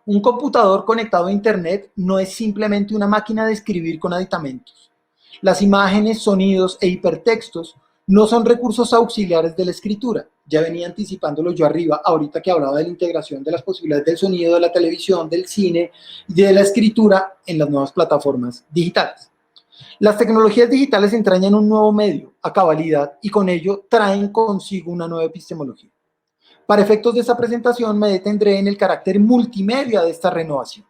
Un computador conectado a Internet no es simplemente una máquina de escribir con aditamentos. Las imágenes, sonidos e hipertextos no son recursos auxiliares de la escritura. Ya venía anticipándolo yo arriba, ahorita que hablaba de la integración de las posibilidades del sonido, de la televisión, del cine y de la escritura en las nuevas plataformas digitales. Las tecnologías digitales entrañan un nuevo medio, a cabalidad, y con ello traen consigo una nueva epistemología. Para efectos de esta presentación me detendré en el carácter multimedia de esta renovación.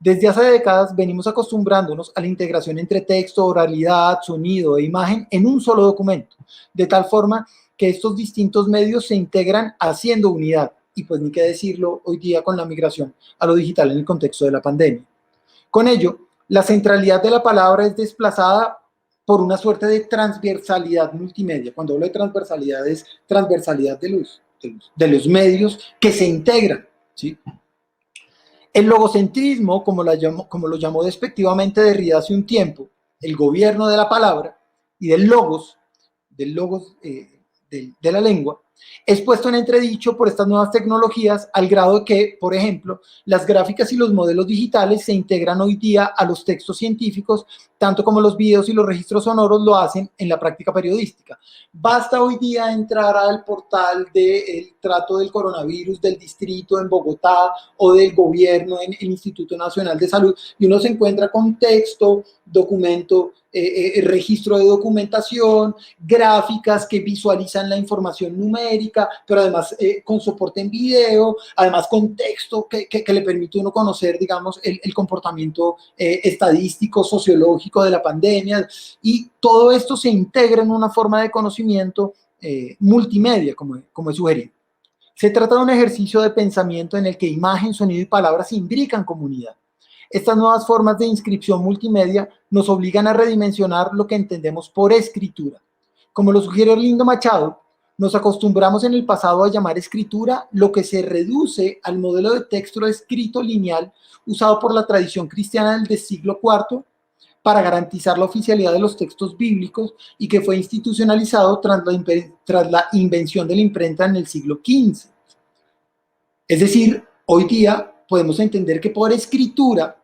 Desde hace décadas venimos acostumbrándonos a la integración entre texto, oralidad, sonido e imagen en un solo documento, de tal forma que estos distintos medios se integran haciendo unidad, y pues ni qué decirlo hoy día con la migración a lo digital en el contexto de la pandemia. Con ello, la centralidad de la palabra es desplazada por una suerte de transversalidad multimedia. Cuando hablo de transversalidad, es transversalidad de los medios que se integran, ¿sí? El logocentrismo, como lo llamó despectivamente Derrida hace un tiempo, el gobierno de la palabra y del logos de la lengua, es puesto en entredicho por estas nuevas tecnologías al grado de que, por ejemplo, las gráficas y los modelos digitales se integran hoy día a los textos científicos, tanto como los videos y los registros sonoros lo hacen en la práctica periodística. Basta hoy día entrar al portal del trato del coronavirus del distrito en Bogotá o del gobierno en el Instituto Nacional de Salud y uno se encuentra con texto, documento, registro de documentación, gráficas que visualizan la información numérica, pero además con soporte en video, además con texto que le permite a uno conocer, digamos, el comportamiento estadístico, sociológico de la pandemia, y todo esto se integra en una forma de conocimiento multimedia, como he sugerido. Se trata de un ejercicio de pensamiento en el que imagen, sonido y palabras imbrican comunidad. Estas nuevas formas de inscripción multimedia nos obligan a redimensionar lo que entendemos por escritura. Como lo sugiere Lindo Machado, nos acostumbramos en el pasado a llamar escritura lo que se reduce al modelo de texto escrito lineal usado por la tradición cristiana del siglo IV para garantizar la oficialidad de los textos bíblicos y que fue institucionalizado tras la invención de la imprenta en el siglo XV. Es decir, hoy día podemos entender que por escritura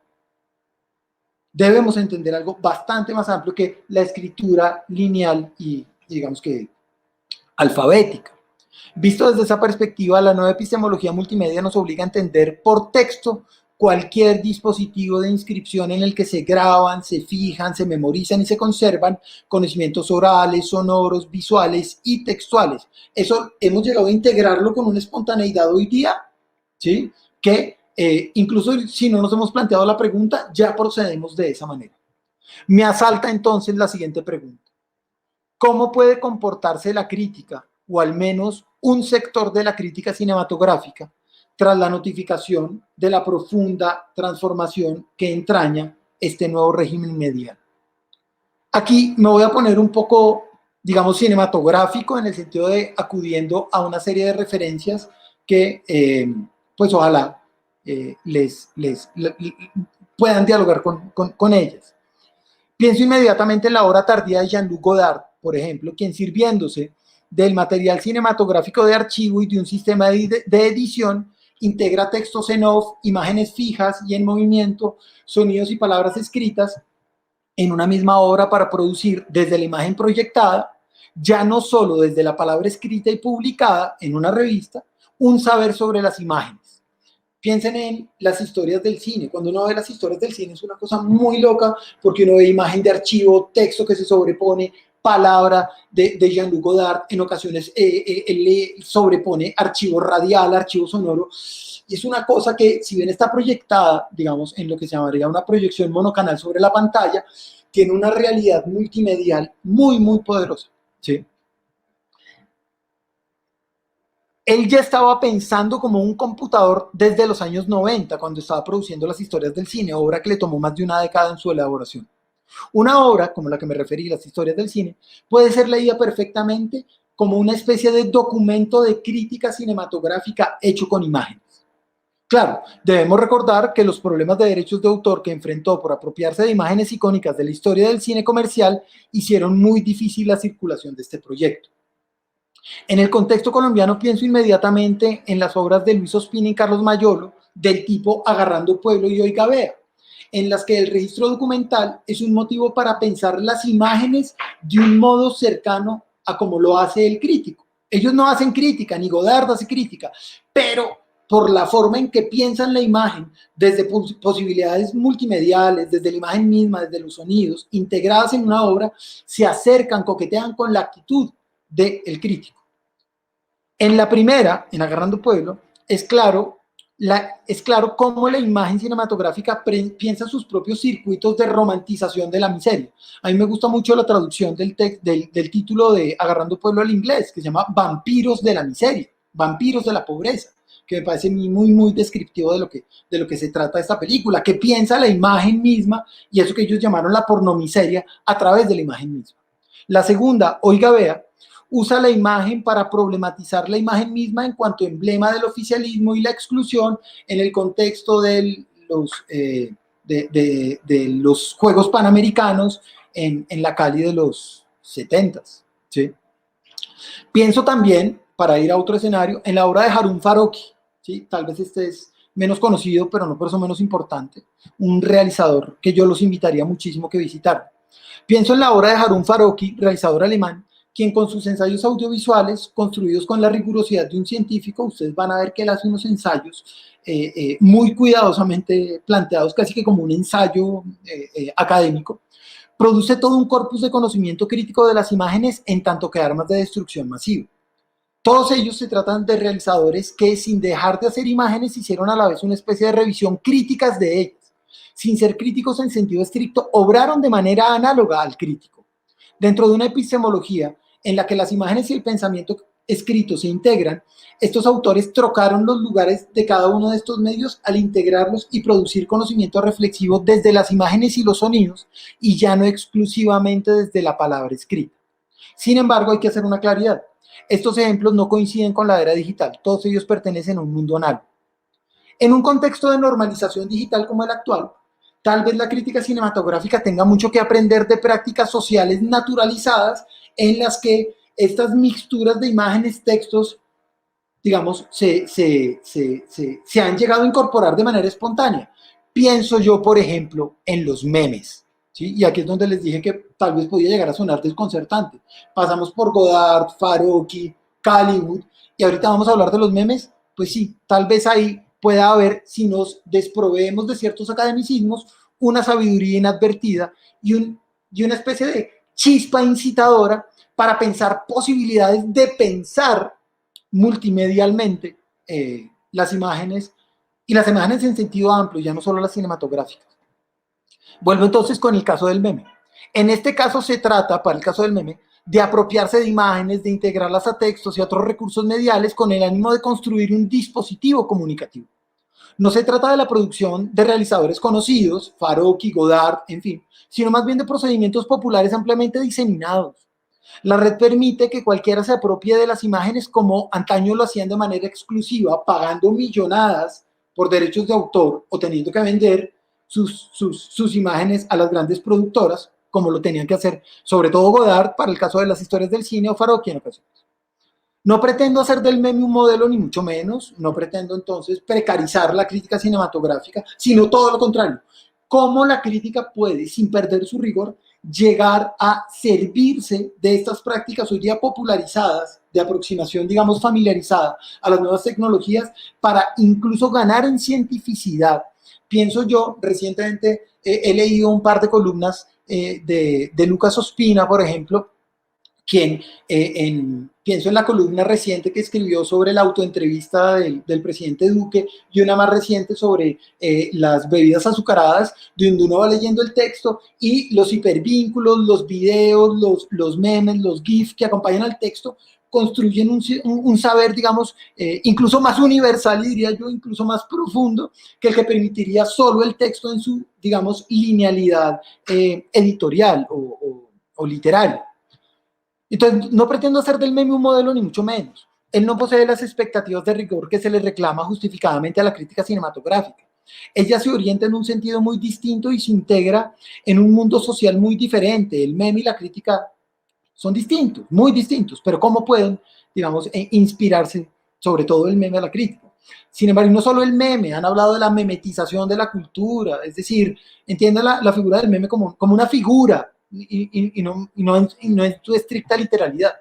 debemos entender algo bastante más amplio que la escritura lineal y, digamos que, alfabética. Visto desde esa perspectiva, la nueva epistemología multimedia nos obliga a entender por texto cualquier dispositivo de inscripción en el que se graban, se fijan, se memorizan y se conservan conocimientos orales, sonoros, visuales y textuales. Eso hemos llegado a integrarlo con una espontaneidad hoy día, ¿sí? Que incluso si no nos hemos planteado la pregunta, ya procedemos de esa manera. Me asalta entonces la siguiente pregunta. ¿Cómo puede comportarse la crítica, o al menos un sector de la crítica cinematográfica, tras la notificación de la profunda transformación que entraña este nuevo régimen medial? Aquí me voy a poner un poco, digamos, cinematográfico, en el sentido de acudiendo a una serie de referencias que, pues ojalá, puedan dialogar con ellas. Pienso inmediatamente en la obra tardía de Jean-Luc Godard, por ejemplo, quien sirviéndose del material cinematográfico de archivo y de un sistema de edición, integra textos en off, imágenes fijas y en movimiento, sonidos y palabras escritas en una misma obra para producir desde la imagen proyectada, ya no solo desde la palabra escrita y publicada en una revista, un saber sobre las imágenes. Piensen en las historias del cine. Cuando uno ve las historias del cine es una cosa muy loca porque uno ve imagen de archivo, texto que se sobrepone, palabra de Jean-Luc Godard, en ocasiones él le sobrepone archivo radial, archivo sonoro, y es una cosa que, si bien está proyectada, digamos, en lo que se llamaría una proyección monocanal sobre la pantalla, tiene una realidad multimedial muy, muy poderosa, ¿sí? Él ya estaba pensando como un computador desde los años 90, cuando estaba produciendo las historias del cine, obra que le tomó más de una década en su elaboración. Una obra, como la que me referí, las historias del cine, puede ser leída perfectamente como una especie de documento de crítica cinematográfica hecho con imágenes. Claro, debemos recordar que los problemas de derechos de autor que enfrentó por apropiarse de imágenes icónicas de la historia del cine comercial hicieron muy difícil la circulación de este proyecto. En el contexto colombiano pienso inmediatamente en las obras de Luis Ospina y Carlos Mayolo, del tipo Agarrando Pueblo y Oiga Vea, en las que el registro documental es un motivo para pensar las imágenes de un modo cercano a como lo hace el crítico. Ellos no hacen crítica, ni Godard hace crítica, pero por la forma en que piensan la imagen, desde posibilidades multimediales, desde la imagen misma, desde los sonidos, integradas en una obra, se acercan, coquetean con la actitud del crítico. En la primera, en Agarrando Pueblo, es claro cómo la imagen cinematográfica piensa sus propios circuitos de romantización de la miseria. A mí me gusta mucho la traducción del título de Agarrando Pueblo al inglés, que se llama Vampiros de la miseria, vampiros de la pobreza, que me parece muy descriptivo de lo que se trata esta película, que piensa la imagen misma y eso que ellos llamaron la pornomiseria a través de la imagen misma. La segunda, Oiga Vea, usa la imagen para problematizar la imagen misma en cuanto emblema del oficialismo y la exclusión en el contexto de los Juegos Panamericanos en la Cali de los 70s. ¿Sí? Pienso también, para ir a otro escenario, en la obra de Harun Farokhi. ¿Sí? Tal vez este es menos conocido, pero no por eso menos importante. Un realizador que yo los invitaría muchísimo que visitaran. Pienso en la obra de Harun Farokhi, realizador alemán, quien con sus ensayos audiovisuales, construidos con la rigurosidad de un científico, ustedes van a ver que él hace unos ensayos muy cuidadosamente planteados, casi que como un ensayo académico, produce todo un corpus de conocimiento crítico de las imágenes en tanto que armas de destrucción masiva. Todos ellos se tratan de realizadores que, sin dejar de hacer imágenes, hicieron a la vez una especie de revisión críticas de ellas. Sin ser críticos en sentido estricto, obraron de manera análoga al crítico. Dentro de una epistemología en la que las imágenes y el pensamiento escrito se integran, estos autores trocaron los lugares de cada uno de estos medios al integrarlos y producir conocimiento reflexivo desde las imágenes y los sonidos y ya no exclusivamente desde la palabra escrita. Sin embargo, hay que hacer una claridad. Estos ejemplos no coinciden con la era digital, todos ellos pertenecen a un mundo análogo. En un contexto de normalización digital como el actual, tal vez la crítica cinematográfica tenga mucho que aprender de prácticas sociales naturalizadas en las que estas mixturas de imágenes, textos, digamos, se han llegado a incorporar de manera espontánea. Pienso yo, por ejemplo, en los memes, ¿sí? Y aquí es donde les dije que tal vez podía llegar a sonar desconcertante. Pasamos por Godard, Farokhi, Callywood, y ahorita vamos a hablar de los memes. Pues sí, tal vez ahí pueda haber, si nos desproveemos de ciertos academicismos, una sabiduría inadvertida y una especie de chispa incitadora para pensar posibilidades de pensar multimedialmente las imágenes, y las imágenes en sentido amplio, ya no solo las cinematográficas. Vuelvo entonces con el caso del meme. En este caso se trata, para el caso del meme, de apropiarse de imágenes, de integrarlas a textos y a otros recursos mediales con el ánimo de construir un dispositivo comunicativo. No se trata de la producción de realizadores conocidos, Farokhi, Godard, en fin, sino más bien de procedimientos populares ampliamente diseminados. La red permite que cualquiera se apropie de las imágenes como antaño lo hacían de manera exclusiva, pagando millonadas por derechos de autor o teniendo que vender sus imágenes a las grandes productoras, como lo tenían que hacer, sobre todo Godard, para el caso de las historias del cine, o Farokhi en ocasiones. No pretendo hacer del meme un modelo, ni mucho menos, no pretendo entonces precarizar la crítica cinematográfica, sino todo lo contrario. Cómo la crítica puede, sin perder su rigor, llegar a servirse de estas prácticas hoy día popularizadas, de aproximación, digamos, familiarizada a las nuevas tecnologías, para incluso ganar en cientificidad. Pienso yo, recientemente he leído un par de columnas de Lucas Ospina, por ejemplo, quien pienso en la columna reciente que escribió sobre la autoentrevista del presidente Duque y una más reciente sobre las bebidas azucaradas, donde uno va leyendo el texto y los hipervínculos, los videos, los memes, los GIFs que acompañan al texto construyen un saber, digamos, incluso más universal y diría yo, incluso más profundo que el que permitiría solo el texto en su, digamos, linealidad editorial o literaria. Entonces, no pretendo hacer del meme un modelo, ni mucho menos. Él no posee las expectativas de rigor que se le reclama justificadamente a la crítica cinematográfica. Ella se orienta en un sentido muy distinto y se integra en un mundo social muy diferente. El meme y la crítica son distintos, muy distintos, pero ¿cómo pueden, digamos, inspirarse, sobre todo el meme, a la crítica? Sin embargo, no solo el meme, han hablado de la memetización de la cultura, es decir, entiende la figura del meme como una figura, y no en su estricta literalidad.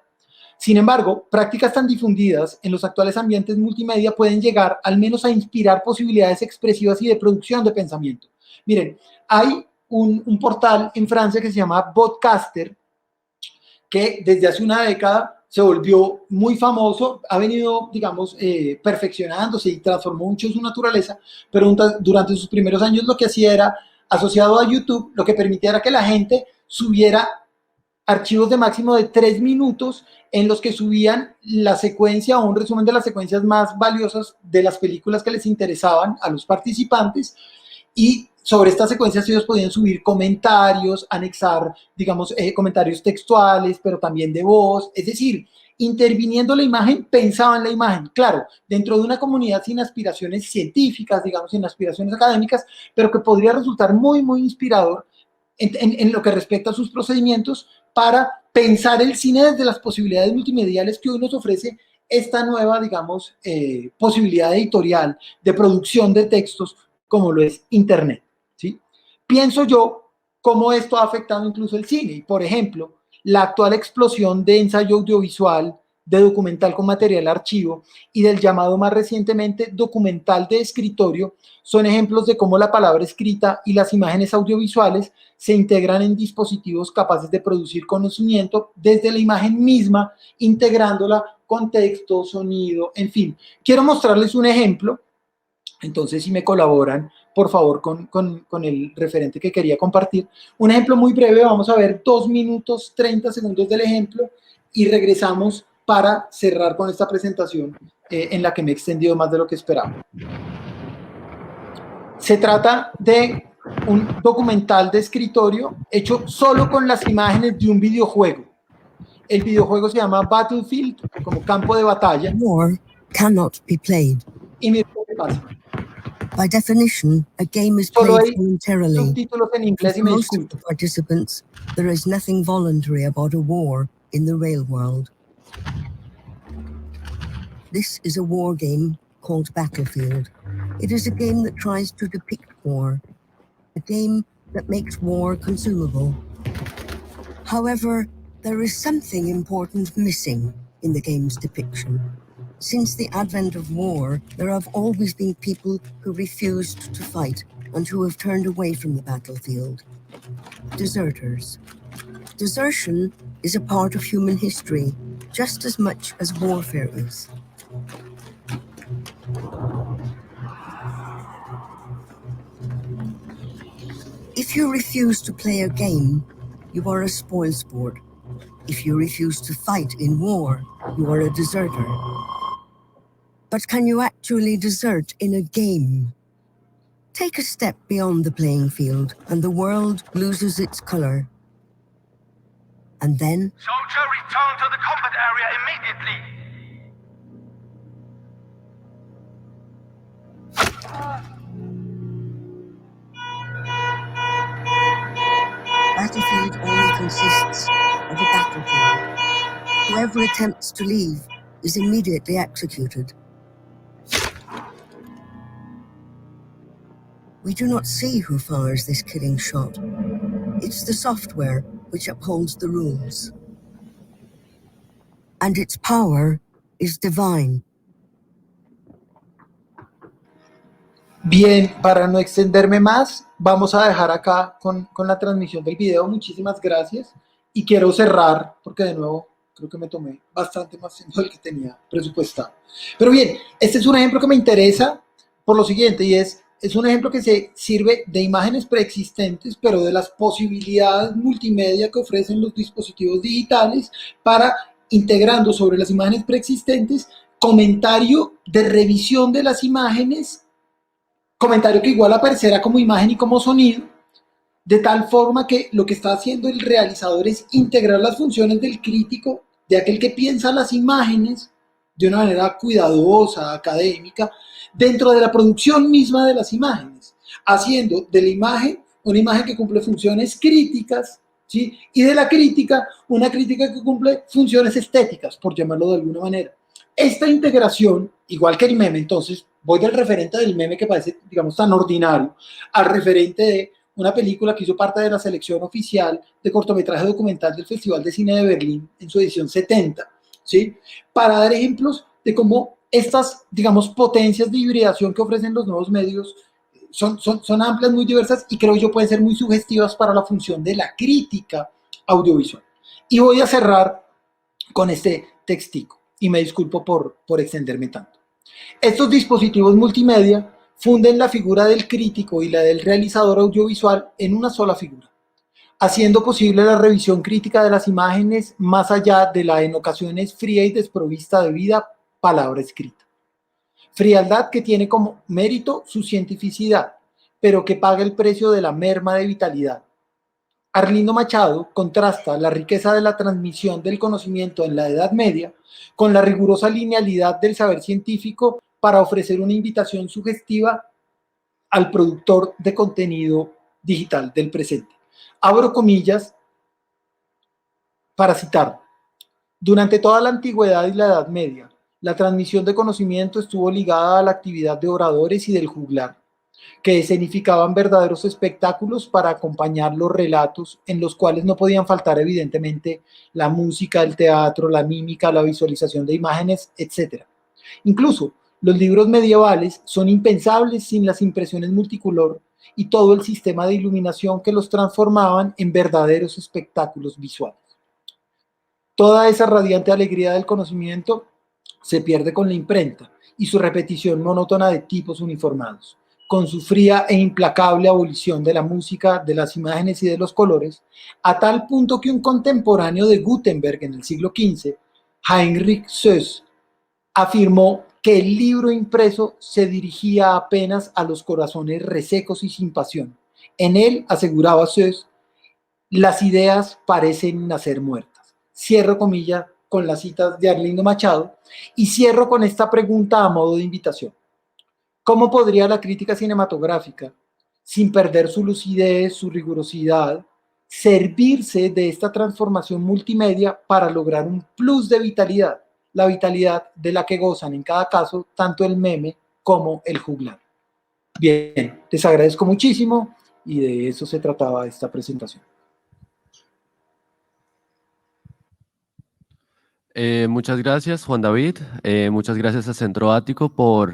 Sin embargo, prácticas tan difundidas en los actuales ambientes multimedia pueden llegar al menos a inspirar posibilidades expresivas y de producción de pensamiento. Miren, hay un portal en Francia que se llama Podcaster, que desde hace una década se volvió muy famoso, ha venido, digamos, perfeccionándose y transformó mucho su naturaleza, pero durante sus primeros años lo que hacía era, asociado a YouTube, lo que permitía era que la gente subiera archivos de máximo de 3 minutos en los que subían la secuencia o un resumen de las secuencias más valiosas de las películas que les interesaban a los participantes, y sobre estas secuencias ellos podían subir comentarios, anexar, digamos, comentarios textuales, pero también de voz, es decir, interviniendo la imagen, pensaban la imagen, claro, dentro de una comunidad sin aspiraciones científicas, digamos, sin aspiraciones académicas, pero que podría resultar muy, muy inspirador en lo que respecta a sus procedimientos para pensar el cine desde las posibilidades multimediales que hoy nos ofrece esta nueva, digamos, posibilidad editorial de producción de textos como lo es Internet, ¿sí? Pienso yo cómo esto ha afectado incluso el cine. Y, por ejemplo, la actual explosión de ensayo audiovisual, de documental con material archivo y del llamado más recientemente documental de escritorio son ejemplos de cómo la palabra escrita y las imágenes audiovisuales se integran en dispositivos capaces de producir conocimiento desde la imagen misma, integrándola con texto, sonido, en fin. Quiero mostrarles un ejemplo. Entonces, si me colaboran, por favor, con el referente que quería compartir. Un ejemplo muy breve, vamos a ver 2 minutos 30 segundos del ejemplo y regresamos para cerrar con esta presentación en la que me he extendido más de lo que esperaba. Se trata de un documental de escritorio hecho solo con las imágenes de un videojuego. El videojuego se llama Battlefield, como campo de batalla. War cannot be played. Y mira lo que pasa. By definition, a game is Solo played hay voluntarily. subtítulos en inglés y For me most of disculpo. the participants, there is nothing voluntary about a war in the real world. This is a war game called Battlefield. It is a game that tries to depict war, a game that makes war consumable. However, there is something important missing in the game's depiction. Since the advent of war, there have always been people who refused to fight and who have turned away from the battlefield. Deserters. Desertion is a part of human history, just as much as warfare is. If you refuse to play a game, you are a spoilsport. If you refuse to fight in war, you are a deserter. But can you actually desert in a game? Take a step beyond the playing field, and the world loses its color. And then, Soldier, return to the combat area immediately! battlefield only consists of a battlefield. Whoever attempts to leave is immediately executed. We do not see who fires this killing shot. It's the software which upholds the rules. And its power is divine. Bien, para no extenderme más, vamos a dejar acá con la transmisión del video. Muchísimas gracias. Y quiero cerrar, porque de nuevo creo que me tomé bastante más tiempo del que tenía presupuestado. Pero bien, este es un ejemplo que me interesa por lo siguiente, y es un ejemplo que se sirve de imágenes preexistentes, pero de las posibilidades multimedia que ofrecen los dispositivos digitales para, integrando sobre las imágenes preexistentes, comentario de revisión de las imágenes, comentario que igual aparecerá como imagen y como sonido, de tal forma que lo que está haciendo el realizador es integrar las funciones del crítico, de aquel que piensa las imágenes de una manera cuidadosa, académica, dentro de la producción misma de las imágenes, haciendo de la imagen una imagen que cumple funciones críticas, ¿sí? Y de la crítica, una crítica que cumple funciones estéticas, por llamarlo de alguna manera. Esta integración, igual que el meme, entonces voy del referente del meme que parece, digamos, tan ordinario, al referente de una película que hizo parte de la selección oficial de cortometraje documental del Festival de Cine de Berlín en su edición 70, ¿sí? Para dar ejemplos de cómo estas, digamos, potencias de hibridación que ofrecen los nuevos medios son amplias, muy diversas, y creo yo pueden ser muy sugestivas para la función de la crítica audiovisual. Y voy a cerrar con este textico, y me disculpo por extenderme tanto. Estos dispositivos multimedia funden la figura del crítico y la del realizador audiovisual en una sola figura. haciendo posible la revisión crítica de las imágenes más allá de la en ocasiones fría y desprovista de vida palabra escrita. Frialdad que tiene como mérito su cientificidad, pero que paga el precio de la merma de vitalidad. Arlindo Machado contrasta la riqueza de la transmisión del conocimiento en la Edad Media con la rigurosa linealidad del saber científico para ofrecer una invitación sugestiva al productor de contenido digital del presente. Abro comillas para citar. Durante toda la antigüedad y la Edad Media, la transmisión de conocimiento estuvo ligada a la actividad de oradores y del juglar, que escenificaban verdaderos espectáculos para acompañar los relatos en los cuales no podían faltar evidentemente la música, el teatro, la mímica, la visualización de imágenes, etc. Incluso los libros medievales son impensables sin las impresiones multicolor y todo el sistema de iluminación que los transformaban en verdaderos espectáculos visuales. Toda esa radiante alegría del conocimiento se pierde con la imprenta y su repetición monótona de tipos uniformados. Con su fría e implacable abolición de la música, de las imágenes y de los colores, a tal punto que un contemporáneo de Gutenberg en el siglo XV, Heinrich Söss, afirmó que el libro impreso se dirigía apenas a los corazones resecos y sin pasión. En él, aseguraba Söss, las ideas parecen nacer muertas. Cierro comillas con las citas de Arlindo Machado y cierro con esta pregunta a modo de invitación. ¿Cómo podría la crítica cinematográfica, sin perder su lucidez, su rigurosidad, servirse de esta transformación multimedia para lograr un plus de vitalidad, la vitalidad de la que gozan en cada caso tanto el meme como el juglar? Bien, les agradezco muchísimo y de eso se trataba esta presentación. Muchas gracias, Juan David. Muchas gracias a Centro Ático por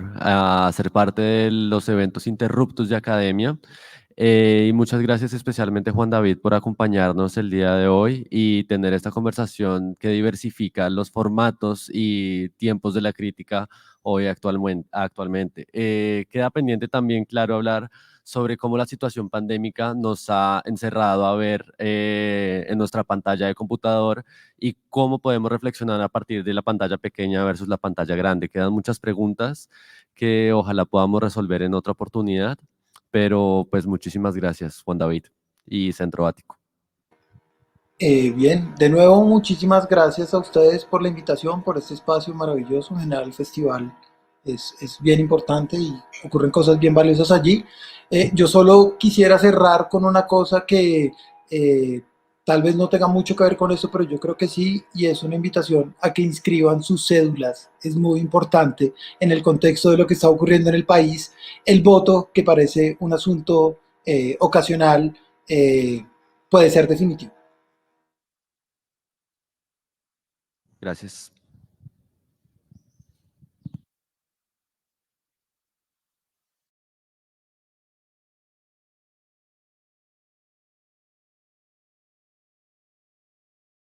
ser parte de los eventos interruptos de Academia. Y muchas gracias especialmente, Juan David, por acompañarnos el día de hoy y tener esta conversación que diversifica los formatos y tiempos de la crítica hoy actualmente. Queda pendiente también, claro, hablar sobre cómo la situación pandémica nos ha encerrado a ver en nuestra pantalla de computador y cómo podemos reflexionar a partir de la pantalla pequeña versus la pantalla grande. Quedan muchas preguntas que ojalá podamos resolver en otra oportunidad, pero pues muchísimas gracias, Juan David y Centro Ático. Bien, de nuevo muchísimas gracias a ustedes por la invitación, por este espacio maravilloso. En general el festival es bien importante y ocurren cosas bien valiosas allí. Yo solo quisiera cerrar con una cosa que tal vez no tenga mucho que ver con eso, pero yo creo que sí, y es una invitación a que inscriban sus cédulas. Es muy importante en el contexto de lo que está ocurriendo en el país. El voto, que parece un asunto ocasional, puede ser definitivo. Gracias.